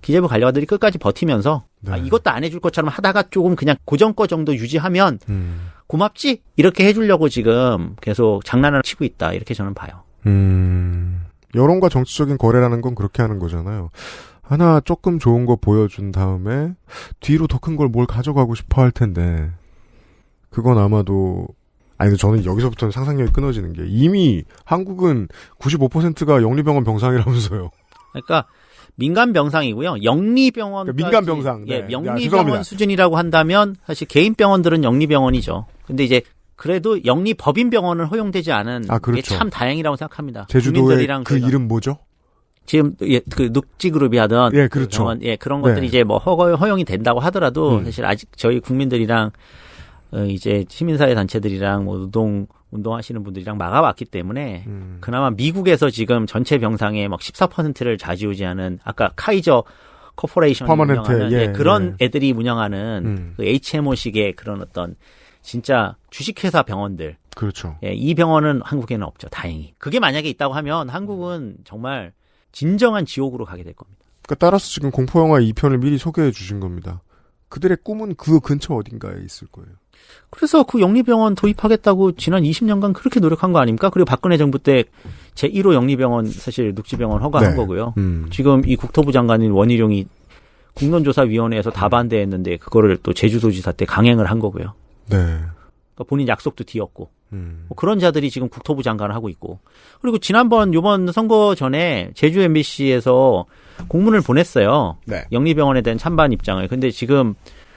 기재부 관료들이 끝까지 버티면서 네. 아, 이것도 안 해줄 것처럼 하다가 조금 그냥 고정 거 정도 유지하면 고맙지? 이렇게 해주려고 지금 계속 장난을 치고 있다. 이렇게 저는 봐요. 여론과 정치적인 거래라는 건 그렇게 하는 거잖아요. 하나 조금 좋은 거 보여준 다음에 뒤로 더 큰 걸 뭘 가져가고 싶어 할 텐데 그건 아마도 아니 저는 여기서부터는 상상력이 끊어지는 게 이미 한국은 95%가 영리병원 병상이라면서요. 그러니까 민간 병상이고요. 영리병원 그러니까 민간 병상. 예, 네. 영리병원 수준이라고 한다면 사실 개인 병원들은 영리병원이죠. 근데 이제 그래도 영리법인병원은 허용되지 않은 그렇죠. 게 참 다행이라고 생각합니다. 제주도의 국민들이랑 그 이름 뭐죠? 지금 그 눅지그룹이 하던 예, 그렇죠. 그 병원, 예, 그런 것들이 네. 이제 뭐 허용이 된다고 하더라도 사실 아직 저희 국민들이랑 이제 시민사회 단체들이랑 뭐 운동하시는 분들이랑 막아왔기 때문에 그나마 미국에서 지금 전체 병상의 막 14%를 좌지우지하는 아까 카이저 코퍼레이션이 운영하는 예, 그런 애들이 운영하는 그 HMO식의 그런 어떤 진짜 주식회사 병원들. 그렇죠. 예, 이 병원은 한국에는 없죠. 다행히. 그게 만약에 있다고 하면 한국은 정말 진정한 지옥으로 가게 될 겁니다. 그러니까 따라서 지금 공포영화 2편을 미리 소개해 주신 겁니다. 그들의 꿈은 그 근처 어딘가에 있을 거예요. 그래서 그 영리병원 도입하겠다고 지난 20년간 그렇게 노력한 거 아닙니까? 그리고 박근혜 정부 때 제1호 영리병원 사실 눅지병원 허가한 네. 거고요. 지금 이 국토부 장관인 원희룡이 국론조사위원회에서 다 반대했는데 그거를 또 제주도지사 때 강행을 한 거고요. 네. 그러니까 본인 약속도 뒤엎고 뭐 그런 자들이 지금 국토부 장관을 하고 있고 그리고 요번 선거 전에 제주 MBC에서 공문을 보냈어요. 네. 영리병원에 대한 찬반 입장을. 근데 지금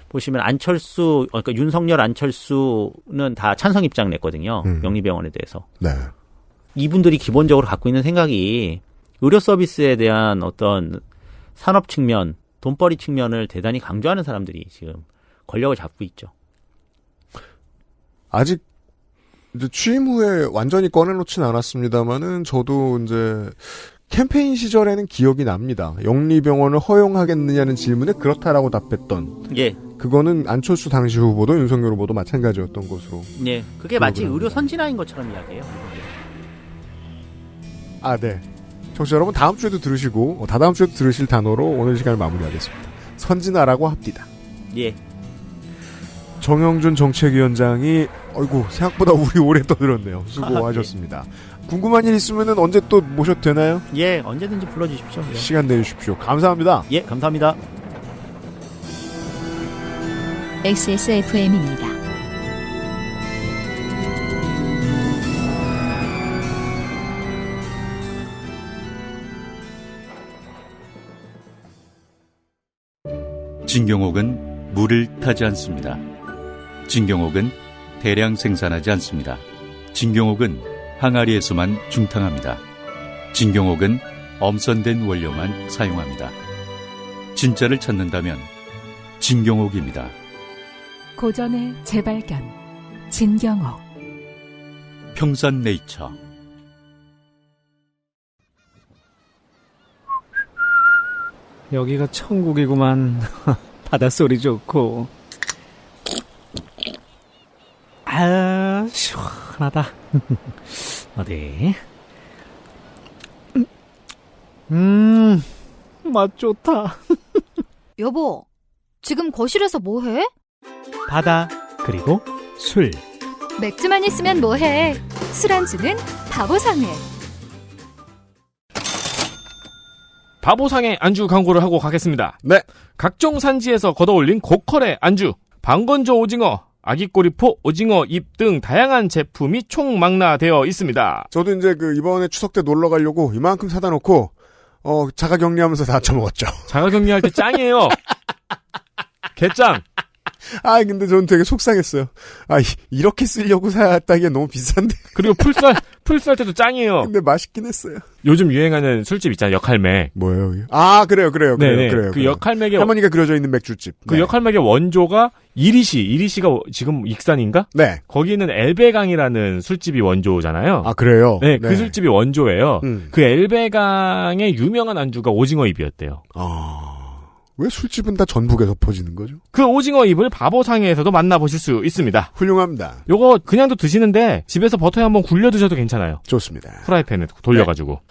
보시면 그러니까 윤석열 안철수는 다 찬성 입장 냈거든요. 영리병원에 대해서. 네. 이분들이 기본적으로 갖고 있는 생각이 의료 서비스에 대한 어떤 산업 측면 돈벌이 측면을 대단히 강조하는 사람들이 지금 권력을 잡고 있죠. 아직 이제 취임 후에 완전히 꺼내놓진 않았습니다만은 저도 이제 캠페인 시절에는 기억이 납니다. 영리병원을 허용하겠느냐는 질문에 그렇다라고 답했던. 예. 그거는 안철수 당시 후보도 윤석열 후보도 마찬가지였던 것으로. 예. 그게 마치 의료 선진화인 것처럼 이야기해요. 아, 네. 청취자 여러분 다음 주에도 들으시고 다다음 주에도 들으실 단어로 오늘 시간을 마무리하겠습니다. 선진화라고 합디다. 예. 정영준 정책위원장이 어이구 생각보다 우리 오래 떠들었네요. 수고하셨습니다. 궁금한 일 있으면은 언제 또 모셔도 되나요? 예, 언제든지 불러주십시오. 예. 시간 내주십시오. 감사합니다. 예, 감사합니다. XSFM입니다. 진경옥은 물을 타지 않습니다. 진경옥은 대량 생산하지 않습니다. 진경옥은 항아리에서만 중탕합니다. 진경옥은 엄선된 원료만 사용합니다. 진짜를 찾는다면 진경옥입니다. 고전의 재발견 진경옥. 평산네이처. 여기가 천국이구만. 바닷소리 좋고. 아, 시원하다. 어디? 맛 좋다. 여보, 지금 거실에서 뭐해? 바다, 그리고 술. 맥주만 있으면 뭐해? 술안주는 바보상회. 바보상의 안주 광고를 하고 가겠습니다. 네. 각종 산지에서 걷어올린 고퀄의 안주, 방건조 오징어, 아기꼬리포, 오징어 잎 등 다양한 제품이 총망라되어 있습니다. 저도 이제 이번에 추석 때 놀러 가려고 이만큼 사다 놓고 자가격리하면서 다 처먹었죠. 자가격리할 때 짱이에요. 개짱. 아, 근데 저는 되게 속상했어요. 아, 이렇게 쓰려고 샀다기에 너무 비싼데. 그리고 풀쌀 때도 짱이에요. 근데 맛있긴 했어요. 요즘 유행하는 술집 있잖아요, 역할맥. 뭐예요, 이게? 아, 그래요. 그 역할맥의 할머니가 그려져 있는 맥주집. 그 역할맥의 원조가 이리시가 지금 익산인가? 네. 거기는 엘베강이라는 술집이 원조잖아요. 아, 그래요? 네, 그 술집이 원조예요. 그 엘베강의 유명한 안주가 오징어 잎이었대요. 왜 술집은 다 전북에서 퍼지는 거죠? 그 오징어 잎을 바보상회에서도 만나보실 수 있습니다. 훌륭합니다. 요거 그냥도 드시는데 집에서 버터에 한번 굴려 드셔도 괜찮아요. 좋습니다. 프라이팬에 돌려가지고.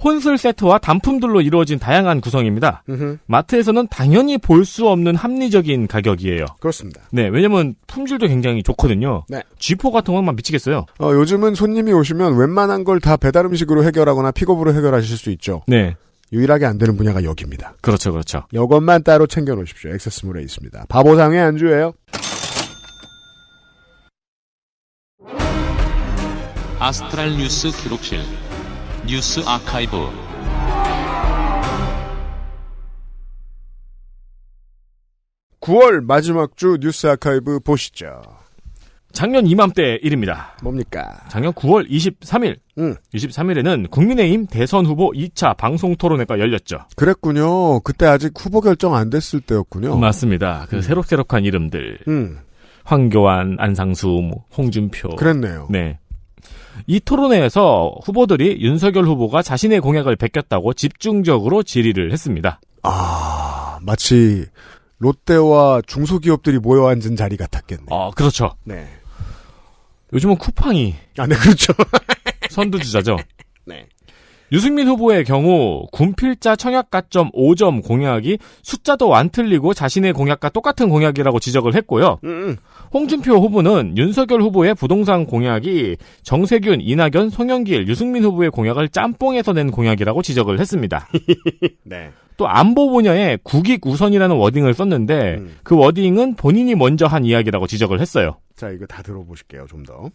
혼술 세트와 단품들로 이루어진 다양한 구성입니다. 마트에서는 당연히 볼 수 없는 합리적인 가격이에요. 그렇습니다. 네, 왜냐면 품질도 굉장히 좋거든요. 네. G4 같은 건 막 미치겠어요. 요즘은 손님이 오시면 웬만한 걸 다 배달 음식으로 해결하거나 픽업으로 해결하실 수 있죠. 네. 유일하게 안 되는 분야가 여기입니다. 그렇죠. 이것만 따로 챙겨 놓으십시오. 액세스몰에 있습니다. 바보상의 안주예요. 아스트랄 뉴스 기록실 뉴스 아카이브. (9월) 마지막 주 뉴스 아카이브 보시죠. 작년 이맘때 일입니다. 뭡니까? 작년 9월 23일. 23일에는 국민의힘 대선 후보 2차 방송 토론회가 열렸죠. 그랬군요. 그때 아직 후보 결정 안 됐을 때였군요. 맞습니다. 그 새록새록한 이름들. 황교안, 안상수, 홍준표. 그랬네요. 네. 이 토론회에서 후보들이 윤석열 후보가 자신의 공약을 베꼈다고 집중적으로 질의를 했습니다. 아, 마치 롯데와 중소기업들이 모여 앉은 자리 같았겠네요. 그렇죠. 네. 요즘은 쿠팡이. 네, 그렇죠. 선두주자죠. 네. 유승민 후보의 경우 군필자 청약가점 5점 공약이 숫자도 안 틀리고 자신의 공약과 똑같은 공약이라고 지적을 했고요. 홍준표 후보는 윤석열 후보의 부동산 공약이 정세균, 이낙연, 송영길, 유승민 후보의 공약을 짬뽕해서 낸 공약이라고 지적을 했습니다. 네. 또 안보 분야에 국익 우선이라는 워딩을 썼는데 그 워딩은 본인이 먼저 한 이야기라고 지적을 했어요. 자, 이거 다 들어보실게요. 좀 더.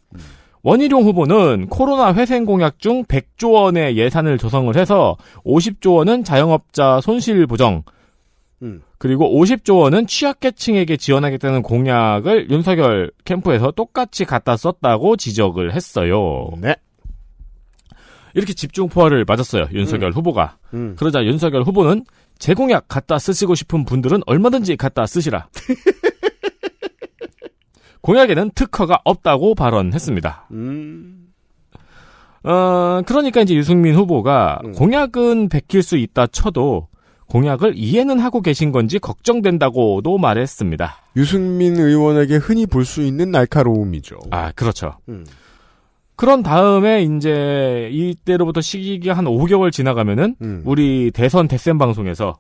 원희룡 후보는 코로나 회생 공약 중 100조 원의 예산을 조성을 해서 50조 원은 자영업자 손실 보정, 그리고 50조 원은 취약계층에게 지원하겠다는 공약을 윤석열 캠프에서 똑같이 갖다 썼다고 지적을 했어요. 네. 이렇게 집중포화를 맞았어요. 윤석열 후보가. 그러자 윤석열 후보는 제 공약 갖다 쓰시고 싶은 분들은 얼마든지 갖다 쓰시라. 공약에는 특허가 없다고 발언했습니다. 그러니까 이제 유승민 후보가 공약은 베낄 수 있다 쳐도 공약을 이해는 하고 계신 건지 걱정된다고도 말했습니다. 유승민 의원에게 흔히 볼 수 있는 날카로움이죠. 아, 그렇죠. 그런 다음에 이제 이때로부터 시기가 한 5개월 지나가면은 우리 대선 대센 방송에서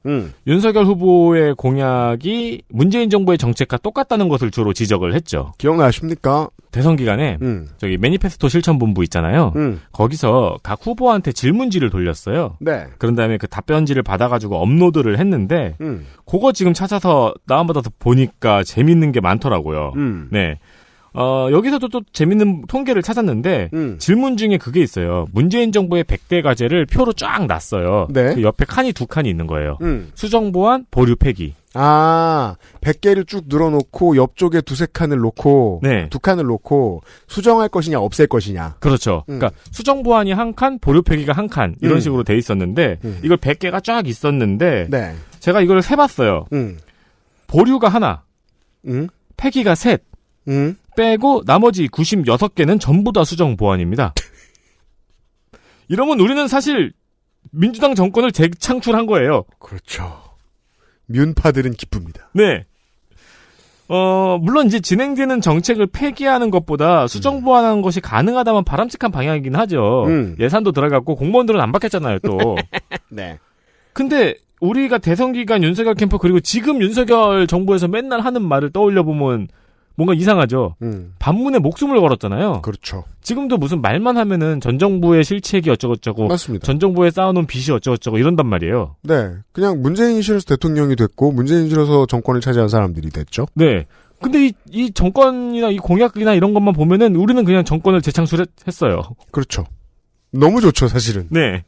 윤석열 후보의 공약이 문재인 정부의 정책과 똑같다는 것을 주로 지적을 했죠. 기억나십니까? 대선 기간에 저기 매니페스토 실천본부 있잖아요. 거기서 각 후보한테 질문지를 돌렸어요. 네. 그런 다음에 그 답변지를 받아가지고 업로드를 했는데 그거 지금 찾아서 다운받아서 보니까 재밌는 게 많더라고요. 네. 여기서도 또 재밌는 통계를 찾았는데, 질문 중에 그게 있어요. 문재인 정부의 100대 과제를 표로 쫙 놨어요. 네. 그 옆에 칸이 2칸이 있는 거예요. 수정보안, 보류 폐기. 아, 100개를 쭉 늘어놓고, 옆쪽에 2-3칸을 놓고, 네. 2칸을 놓고, 수정할 것이냐, 없앨 것이냐. 그렇죠. 그러니까 수정보안이 한 칸, 보류 폐기가 한 칸, 이런 식으로 돼 있었는데, 이걸 100개가 쫙 있었는데, 네. 제가 이걸 세봤어요. 보류가 하나, 폐기가 셋, 빼고 나머지 96개는 전부 다 수정 보완입니다. 이러면 우리는 사실 민주당 정권을 재창출한 거예요. 그렇죠. 민파들은 기쁩니다. 네. 물론 이제 진행되는 정책을 폐기하는 것보다 수정 보완하는 것이 가능하다면 바람직한 방향이긴 하죠. 예산도 들어갔고 공무원들은 안 받겠잖아요, 또. 네. 근데 우리가 대선 기간 윤석열 캠프 그리고 지금 윤석열 정부에서 맨날 하는 말을 떠올려 보면 뭔가 이상하죠. 반문에 목숨을 걸었잖아요. 그렇죠. 지금도 무슨 말만 하면은 전 정부의 실책이 어쩌고저쩌고, 맞습니다. 전 정부에 쌓아놓은 빚이 어쩌고저쩌고 이런단 말이에요. 네, 그냥 문재인이 싫어서 대통령이 됐고 문재인이 싫어서 정권을 차지한 사람들이 됐죠. 네. 근데 이 정권이나 이 공약이나 이런 것만 보면은 우리는 그냥 정권을 재창출했어요. 그렇죠. 너무 좋죠, 사실은. 네.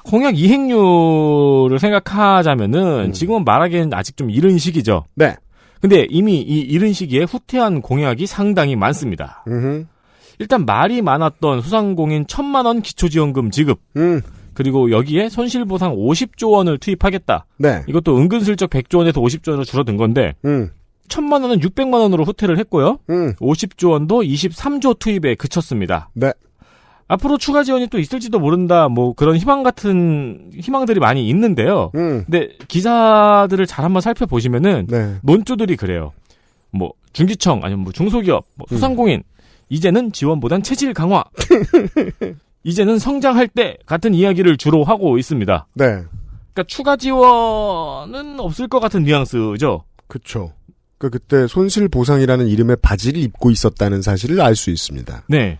공약 이행률을 생각하자면은 지금은 말하기에는 아직 좀 이른 시기죠. 네. 근데 이미 이 이른 시기에 후퇴한 공약이 상당히 많습니다. 일단 말이 많았던 소상공인 1,000만 원 기초지원금 지급. 그리고 여기에 손실보상 50조 원을 투입하겠다. 네. 이것도 은근슬쩍 100조 원에서 50조 원으로 줄어든 건데 1,000만 원은 600만 원으로 후퇴를 했고요. 50조 원도 23조 투입에 그쳤습니다. 네. 앞으로 추가 지원이 또 있을지도 모른다. 뭐 그런 희망들이 많이 있는데요. 근데 기사들을 잘 한번 살펴보시면은 네. 논조들이 그래요. 뭐 중기청 아니면 뭐 중소기업, 뭐 소상공인 이제는 지원보단 체질 강화. 이제는 성장할 때 같은 이야기를 주로 하고 있습니다. 네. 그러니까 추가 지원은 없을 것 같은 뉘앙스죠. 그렇죠. 그러니까 그때 손실보상이라는 이름의 바지를 입고 있었다는 사실을 알 수 있습니다. 네.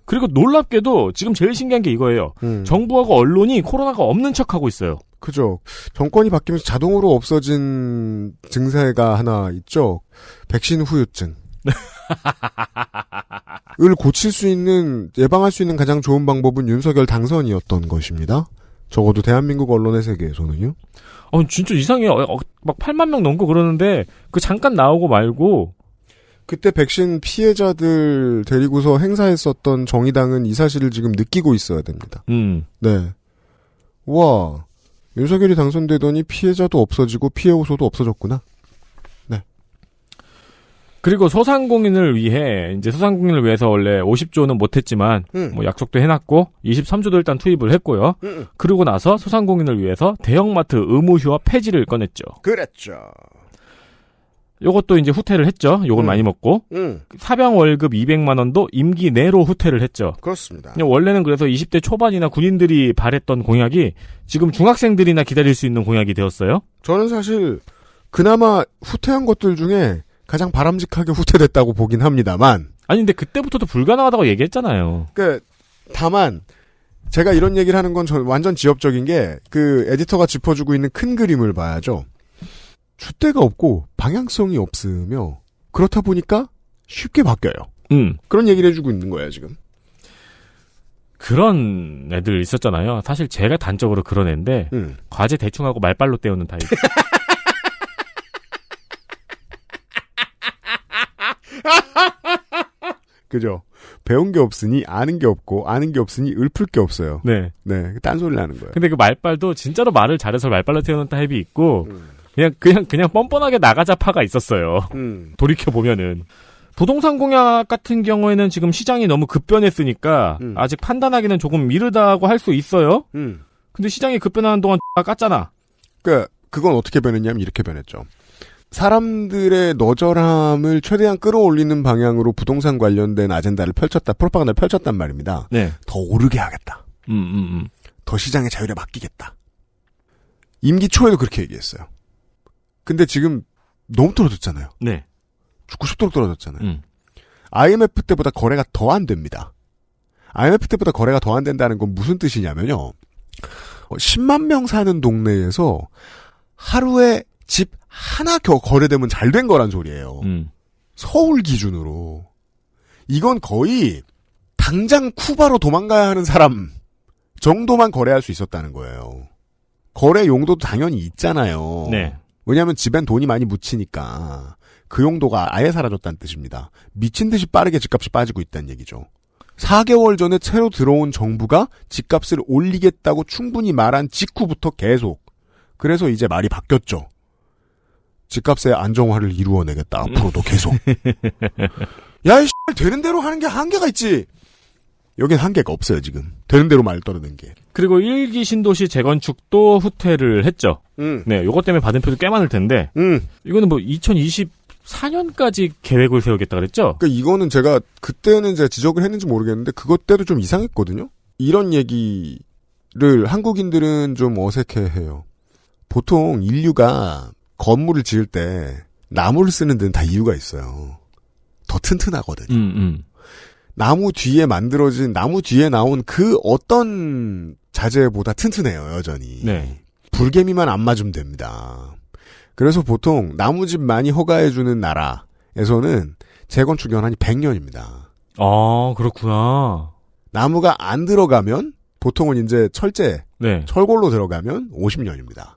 그리고 놀랍게도 지금 제일 신기한 게 이거예요. 정부하고 언론이 코로나가 없는 척하고 있어요. 그죠. 정권이 바뀌면서 자동으로 없어진 증세가 하나 있죠. 백신 후유증. 을 고칠 수 있는, 예방할 수 있는 가장 좋은 방법은 윤석열 당선이었던 것입니다. 적어도 대한민국 언론의 세계에서는요. 진짜 이상해요. 막 8만 명 넘고 그러는데 그 잠깐 나오고 말고 그때 백신 피해자들 데리고서 행사했었던 정의당은 이 사실을 지금 느끼고 있어야 됩니다. 네. 와, 윤석열이 당선되더니 피해자도 없어지고 피해 호소도 없어졌구나. 네. 그리고 소상공인을 위해서 원래 50조는 못했지만 뭐 약속도 해놨고 23조도 일단 투입을 했고요. 그러고 나서 소상공인을 위해서 대형마트 의무 휴업 폐지를 꺼냈죠. 그랬죠. 요것도 이제 후퇴를 했죠. 요걸 많이 먹고. 사병 월급 200만 원도 임기 내로 후퇴를 했죠. 그렇습니다. 원래는 그래서 20대 초반이나 군인들이 바랬던 공약이 지금 중학생들이나 기다릴 수 있는 공약이 되었어요. 저는 사실 그나마 후퇴한 것들 중에 가장 바람직하게 후퇴됐다고 보긴 합니다만. 아니 근데 그때부터도 불가능하다고 얘기했잖아요. 다만 제가 이런 얘기를 하는 건 완전 지엽적인 게 그 에디터가 짚어주고 있는 큰 그림을 봐야죠. 줏대가 없고 방향성이 없으며 그렇다 보니까 쉽게 바뀌어요. 그런 얘기를 해주고 있는 거예요 지금. 그런 애들 있었잖아요. 사실 제가 단적으로 그런 애인데 과제 대충 하고 말빨로 때우는 타입. 그죠. 배운 게 없으니 아는 게 없고 아는 게 없으니 읊을 게 없어요. 네. 네. 딴소리를 하는 거예요. 근데 그 말빨도 진짜로 말을 잘해서 말빨로 태우는 타입이 있고 그냥 뻔뻔하게 나가자파가 있었어요. 돌이켜 보면은 부동산 공약 같은 경우에는 지금 시장이 너무 급변했으니까 아직 판단하기는 조금 이르다고 할 수 있어요. 근데 시장이 급변하는 동안 깠잖아. 그러니까 그건 어떻게 변했냐면 이렇게 변했죠. 사람들의 너절함을 최대한 끌어올리는 방향으로 부동산 관련된 아젠다를 프로파간다를 펼쳤단 말입니다. 네. 더 오르게 하겠다. 더 시장의 자율에 맡기겠다. 임기 초에도 그렇게 얘기했어요. 근데 지금 너무 떨어졌잖아요. 네. 죽고 싶도록 떨어졌잖아요. IMF 때보다 거래가 더 안 됩니다. IMF 때보다 거래가 더 안 된다는 건 무슨 뜻이냐면요. 10만 명 사는 동네에서 하루에 집 하나 거래되면 잘 된 거란 소리예요. 서울 기준으로. 이건 거의 당장 쿠바로 도망가야 하는 사람 정도만 거래할 수 있었다는 거예요. 거래 용도도 당연히 있잖아요. 네. 왜냐하면 집엔 돈이 많이 묻히니까 그 용도가 아예 사라졌다는 뜻입니다. 미친 듯이 빠르게 집값이 빠지고 있다는 얘기죠. 4개월 전에 새로 들어온 정부가 집값을 올리겠다고 충분히 말한 직후부터 계속. 그래서 이제 말이 바뀌었죠. 집값의 안정화를 이루어내겠다. 앞으로도 계속. 야, 이 되는 대로 하는 게 한계가 있지. 여긴 한계가 없어요, 지금. 되는 대로 말 떨어낸 게. 그리고 1기 신도시 재건축도 후퇴를 했죠. 네, 요것 때문에 받은 표도 꽤 많을 텐데. 이거는 뭐 2024년까지 계획을 세우겠다 그랬죠? 그러니까 이거는 제가 그때는 제가 지적을 했는지 모르겠는데 그것 때도 좀 이상했거든요. 이런 얘기를 한국인들은 좀 어색해해요. 보통 인류가 건물을 지을 때 나무를 쓰는 데는 다 이유가 있어요. 더 튼튼하거든요. 나무 뒤에 나온 그 어떤 자재보다 튼튼해요, 여전히. 네. 불개미만 안 맞으면 됩니다. 그래서 보통 나무집 많이 허가해주는 나라에서는 재건축 연한이 100년입니다. 아, 그렇구나. 나무가 안 들어가면 보통은 이제 철골로 들어가면 50년입니다.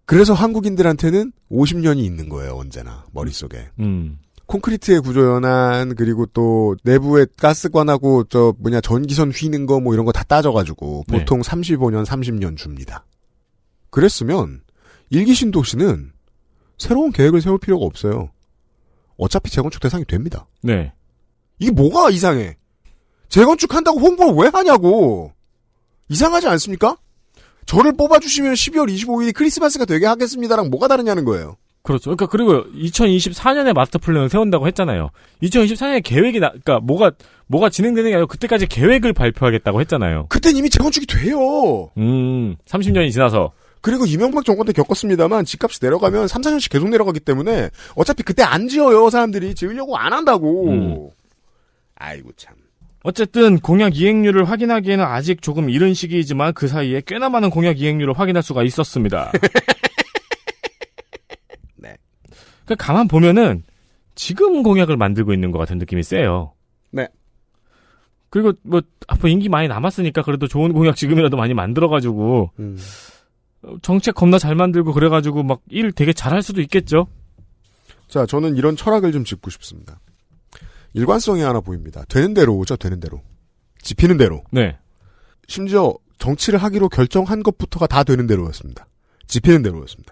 그래서 한국인들한테는 50년이 있는 거예요, 언제나 머릿속에. 콘크리트의 구조 연한 그리고 또 내부에 가스관하고 전기선 휘는 거 뭐 이런 거 다 따져가지고 보통 35년, 30년 줍니다. 그랬으면 1기 신도시는 새로운 계획을 세울 필요가 없어요. 어차피 재건축 대상이 됩니다. 네. 이게 뭐가 이상해? 재건축한다고 홍보를 왜 하냐고. 이상하지 않습니까? 저를 뽑아주시면 12월 25일이 크리스마스가 되게 하겠습니다랑 뭐가 다르냐는 거예요. 그렇죠. 그러니까 그리고 2024년에 마스터 플랜을 세운다고 했잖아요. 2024년에 계획이 그러니까 뭐가 진행되는 게 아니라 그때까지 계획을 발표하겠다고 했잖아요. 그땐 이미 재건축이 돼요. 30년이 지나서. 그리고 이명박 정권 때 겪었습니다만 집값이 내려가면 3, 4년씩 계속 내려가기 때문에 어차피 그때 안 지어요. 사람들이 지으려고 안 한다고. 아이고 참. 어쨌든 공약 이행률을 확인하기에는 아직 조금 이른 시기이지만 그 사이에 꽤나 많은 공약 이행률을 확인할 수가 있었습니다. 네. 그러니까 가만 보면은 지금 공약을 만들고 있는 것 같은 느낌이 세요. 네. 그리고 뭐 앞으로 임기 많이 남았으니까 그래도 좋은 공약 지금이라도 많이 만들어가지고 정책 겁나 잘 만들고 그래가지고 막 일 되게 잘할 수도 있겠죠. 자, 저는 이런 철학을 좀 짚고 싶습니다. 일관성이 하나 보입니다. 되는 대로 오죠, 되는 대로. 집히는 대로. 네. 심지어 정치를 하기로 결정한 것부터가 다 되는 대로였습니다. 집히는 대로였습니다.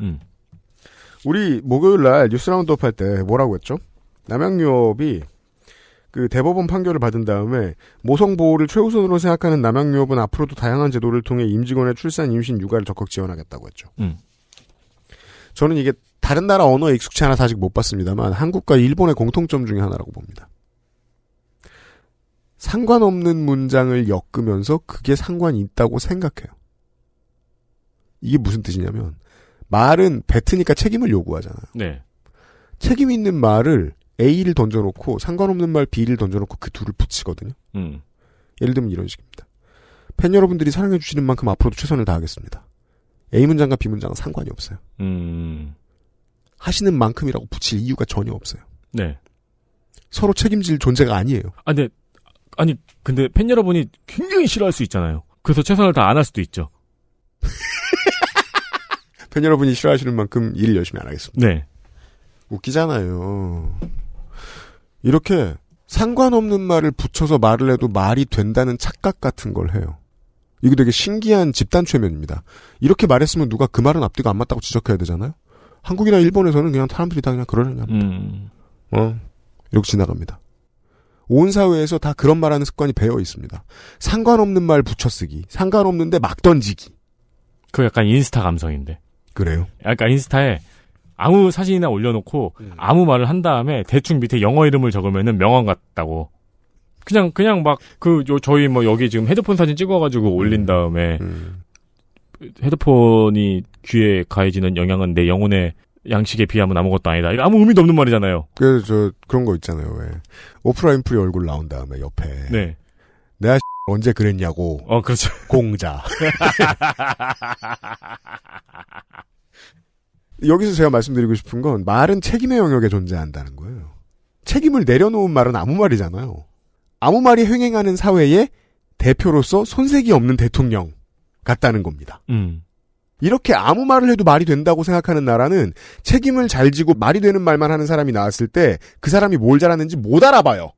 우리 목요일 날 뉴스 라운드업 할 때 뭐라고 했죠? 남양유업이 그 대법원 판결을 받은 다음에 모성 보호를 최우선으로 생각하는 남양유업은 앞으로도 다양한 제도를 통해 임직원의 출산, 임신, 육아를 적극 지원하겠다고 했죠. 저는 이게 다른 나라 언어에 익숙치 않아서 아직 못 봤습니다만 한국과 일본의 공통점 중에 하나라고 봅니다. 상관없는 문장을 엮으면서 그게 상관이 있다고 생각해요. 이게 무슨 뜻이냐면 말은 뱉으니까 책임을 요구하잖아요. 네. 책임 있는 말을 A를 던져놓고 상관없는 말 B를 던져놓고 그 둘을 붙이거든요. 예를 들면 이런 식입니다. 팬 여러분들이 사랑해 주시는 만큼 앞으로도 최선을 다하겠습니다. A 문장과 B 문장은 상관이 없어요. 하시는 만큼이라고 붙일 이유가 전혀 없어요. 네. 서로 책임질 존재가 아니에요. 근데 팬 여러분이 굉장히 싫어할 수 있잖아요. 그래서 최선을 다 안 할 수도 있죠. 팬 여러분이 싫어하시는 만큼 일 열심히 안 하겠습니다. 네. 웃기잖아요. 이렇게 상관없는 말을 붙여서 말을 해도 말이 된다는 착각 같은 걸 해요. 이거 되게 신기한 집단 최면입니다. 이렇게 말했으면 누가 그 말은 앞뒤가 안 맞다고 지적해야 되잖아요. 한국이나 일본에서는 그냥 사람들이 다 그냥 그러느냐. 이렇게 지나갑니다. 온 사회에서 다 그런 말하는 습관이 배어 있습니다. 상관없는 말 붙여쓰기, 상관없는데 막 던지기. 그 약간 인스타 감성인데. 그래요? 약간 인스타에 아무 사진이나 올려놓고 아무 말을 한 다음에 대충 밑에 영어 이름을 적으면은 명언 같다고. 그냥 막 저희 뭐 여기 지금 헤드폰 사진 찍어가지고 올린 다음에 헤드폰이 귀에 가해지는 영향은 내 영혼의 양식에 비하면 아무것도 아니다. 이거 아무 의미도 없는 말이잖아요. 그래서 그런 거 있잖아요. 왜 오프라 윈프리 얼굴 나온 다음에 옆에 네. 내가 언제 그랬냐고. 그렇죠. 공자. 여기서 제가 말씀드리고 싶은 건 말은 책임의 영역에 존재한다는 거예요. 책임을 내려놓은 말은 아무 말이잖아요. 아무 말이 횡행하는 사회의 대표로서 손색이 없는 대통령 같다는 겁니다. 이렇게 아무 말을 해도 말이 된다고 생각하는 나라는 책임을 잘 지고 말이 되는 말만 하는 사람이 나왔을 때 그 사람이 뭘 잘하는지 못 알아봐요.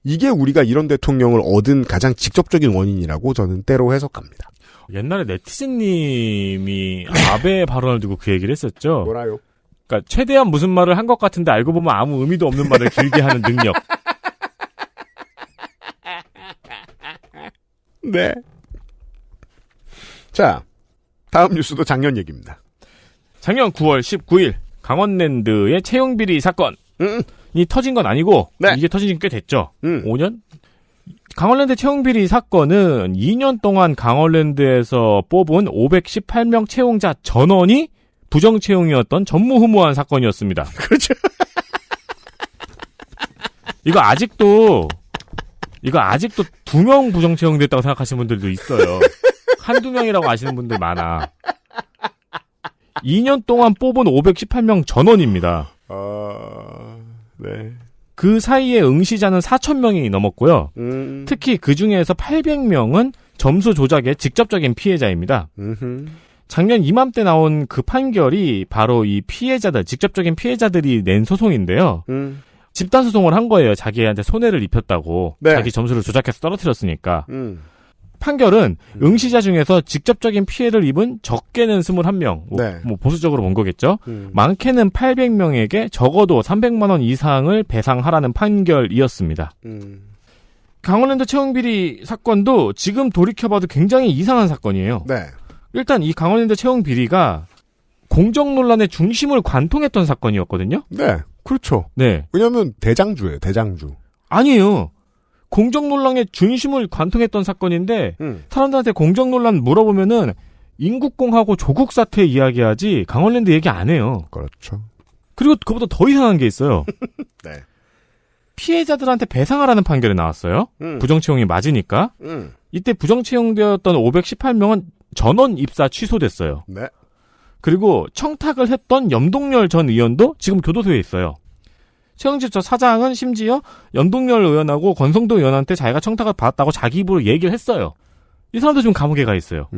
이게 우리가 이런 대통령을 얻은 가장 직접적인 원인이라고 저는 때로 해석합니다. 옛날에 네티즌님이 아베 발언을 두고 그 얘기를 했었죠. 뭐라요? 그러니까 최대한 무슨 말을 한 것 같은데 알고 보면 아무 의미도 없는 말을 길게 하는 능력. 네. 자, 다음 뉴스도 작년 얘기입니다. 작년 9월 19일 강원랜드의 채용비리 사건이 터진 건 아니고 이게 터진 지 꽤 됐죠. 5년? 강원랜드 채용비리 사건은 2년 동안 강원랜드에서 뽑은 518명 채용자 전원이 부정채용이었던 전무후무한 사건이었습니다. 그렇죠. 이거 아직도 2명 부정채용됐다고 생각하시는 분들도 있어요. 한두 명이라고 아시는 분들 많아. 2년 동안 뽑은 518명 전원입니다. 네. 그 사이에 응시자는 4,000명이 넘었고요. 특히 그 중에서 800명은 점수 조작의 직접적인 피해자입니다. 작년 이맘때 나온 그 판결이 바로 이 피해자들, 직접적인 피해자들이 낸 소송인데요. 집단 소송을 한 거예요. 자기한테 손해를 입혔다고. 네. 자기 점수를 조작해서 떨어뜨렸으니까. 판결은 응시자 중에서 직접적인 피해를 입은 적게는 21명, 뭐 보수적으로 본 거겠죠. 많게는 800명에게 적어도 300만 원 이상을 배상하라는 판결이었습니다. 강원랜드 채용비리 사건도 지금 돌이켜봐도 굉장히 이상한 사건이에요. 네. 일단 이 강원랜드 채용비리가 공정 논란의 중심을 관통했던 사건이었거든요. 네. 그렇죠. 네. 왜냐하면 대장주예요. 대장주. 아니에요. 공정 논란의 중심을 관통했던 사건인데 사람들한테 공정 논란 물어보면은 인국공하고 조국 사태 이야기하지 강원랜드 얘기 안 해요. 그렇죠. 그리고 그보다 더 이상한 게 있어요. 네. 피해자들한테 배상하라는 판결이 나왔어요. 부정채용이 맞으니까. 이때 부정채용되었던 518명은 전원 입사 취소됐어요. 네. 그리고 청탁을 했던 염동열 전 의원도 지금 교도소에 있어요. 채용집서 사장은 심지어 염동열 의원하고 권성동 의원한테 자기가 청탁을 받았다고 자기 입으로 얘기를 했어요. 이 사람도 지금 감옥에 가 있어요.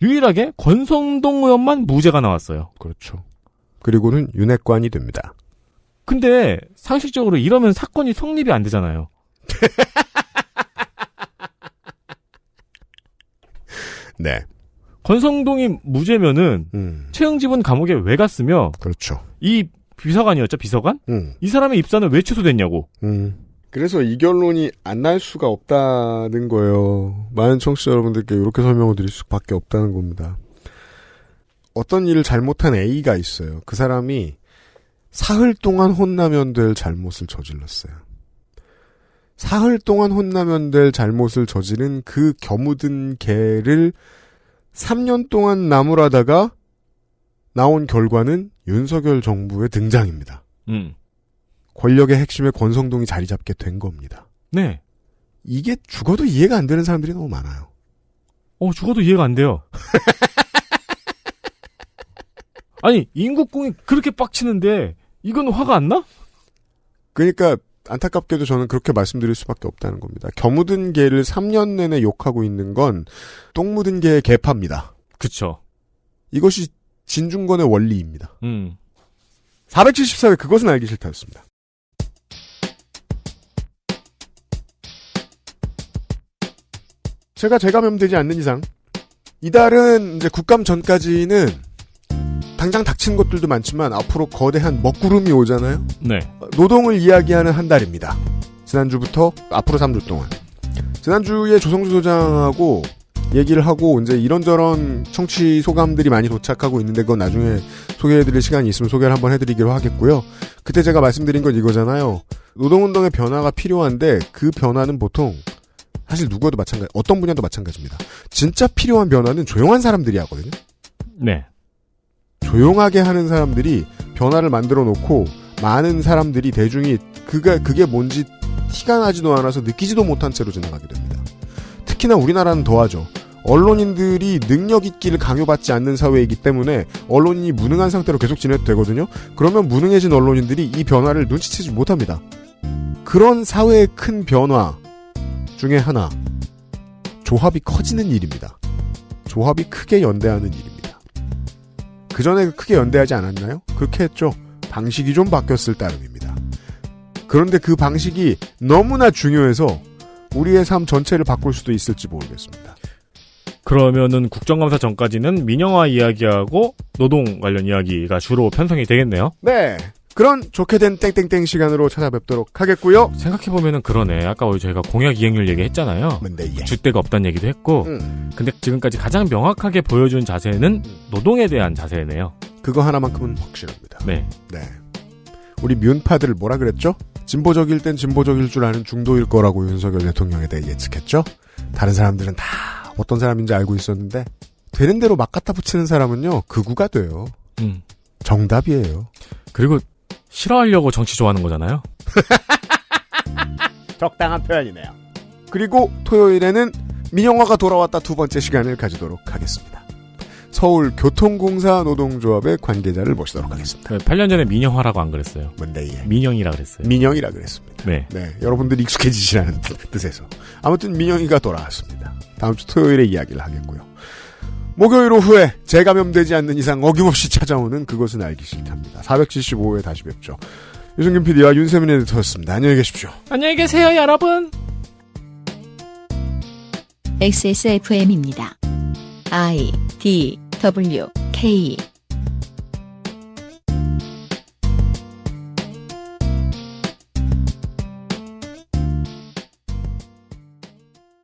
유일하게 권성동 의원만 무죄가 나왔어요. 그렇죠. 그리고는 윤핵관이 됩니다. 근데 상식적으로 이러면 사건이 성립이 안 되잖아요. 네. 권성동이 무죄면은 최영집은 감옥에 왜 갔으며 그렇죠. 이 비서관이었죠, 비서관? 이 사람의 입사는 왜 취소됐냐고. 그래서 이 결론이 안 날 수가 없다는 거예요. 많은 청취자 여러분들께 이렇게 설명을 드릴 수밖에 없다는 겁니다. 어떤 일을 잘못한 A가 있어요. 그 사람이 사흘 동안 혼나면 될 잘못을 저질렀어요. 사흘 동안 혼나면 될 잘못을 저지른 그 겨묻은 개를 3년 동안 나무라다가 나온 결과는 윤석열 정부의 등장입니다. 권력의 핵심에 권성동이 자리 잡게 된 겁니다. 네. 이게 죽어도 이해가 안 되는 사람들이 너무 많아요. 죽어도 이해가 안 돼요. 아니, 인국공이 그렇게 빡치는데 이건 화가 안 나? 그러니까 안타깝게도 저는 그렇게 말씀드릴 수밖에 없다는 겁니다. 겨묻은 개를 3년 내내 욕하고 있는 건 똥 묻은 개의 개파입니다. 그쵸. 이것이 진중권의 원리입니다. 474회 그것은 알기 싫다였습니다. 제가 재감염되지 않는 이상 이달은 이제 국감 전까지는 당장 닥친 것들도 많지만 앞으로 거대한 먹구름이 오잖아요. 네. 노동을 이야기하는 한 달입니다. 지난주부터 앞으로 3주 동안. 지난주에 조성주 소장하고 얘기를 하고 이제 이런저런 청취 소감들이 많이 도착하고 있는데 그건 나중에 소개해드릴 시간이 있으면 소개를 한번 해드리기로 하겠고요. 그때 제가 말씀드린 건 이거잖아요. 노동운동의 변화가 필요한데 그 변화는 보통 사실 누구와도 마찬가지, 어떤 분야도 마찬가지입니다. 진짜 필요한 변화는 조용한 사람들이 하거든요. 네. 조용하게 하는 사람들이 변화를 만들어 놓고 많은 사람들이 대중이 그게 뭔지 티가 나지도 않아서 느끼지도 못한 채로 지나가게 됩니다. 특히나 우리나라는 더하죠. 언론인들이 능력 있기를 강요받지 않는 사회이기 때문에 언론인이 무능한 상태로 계속 지내도 되거든요. 그러면 무능해진 언론인들이 이 변화를 눈치채지 못합니다. 그런 사회의 큰 변화 중에 하나, 조합이 커지는 일입니다. 조합이 크게 연대하는 일입니다. 그전에 크게 연대하지 않았나요? 그렇게 했죠. 방식이 좀 바뀌었을 따름입니다. 그런데 그 방식이 너무나 중요해서 우리의 삶 전체를 바꿀 수도 있을지 모르겠습니다. 그러면은 국정감사 전까지는 민영화 이야기하고 노동 관련 이야기가 주로 편성이 되겠네요. 네. 그런 좋게 된 땡땡땡 시간으로 찾아뵙도록 하겠고요. 생각해보면은 그러네. 아까 저희가 공약 이행률 얘기했잖아요. 줏대가 없다는 얘기도 했고. 근데 지금까지 가장 명확하게 보여준 자세는 노동에 대한 자세네요. 그거 하나만큼은 확실합니다. 네. 네. 우리 미운파들 뭐라 그랬죠? 진보적일 땐 진보적일 줄 아는 중도일 거라고 윤석열 대통령에 대해 예측했죠? 다른 사람들은 다 어떤 사람인지 알고 있었는데 되는 대로 막 갖다 붙이는 사람은요. 극우가 돼요. 정답이에요. 그리고 싫어하려고 정치 좋아하는 거잖아요. 적당한 표현이네요. 그리고 토요일에는 민영화가 돌아왔다 두 번째 시간을 가지도록 하겠습니다. 서울교통공사 노동조합의 관계자를 모시도록 하겠습니다. 8년 전에 민영화라고 안 그랬어요. 뭔데, 예. 민영이라 그랬어요. 민영이라 그랬습니다. 네. 네. 여러분들이 익숙해지시라는 뜻에서. 아무튼 민영이가 돌아왔습니다. 다음 주 토요일에 이야기를 하겠고요. 목요일 오후에 재감염되지 않는 이상 어김없이 찾아오는 그것은 알기 싫답니다. 475회 다시 뵙죠. 유승균 PD와 윤세민 에디터였습니다. 안녕히 계십시오. 안녕히 계세요, 여러분. XSFM입니다. I, D, W, K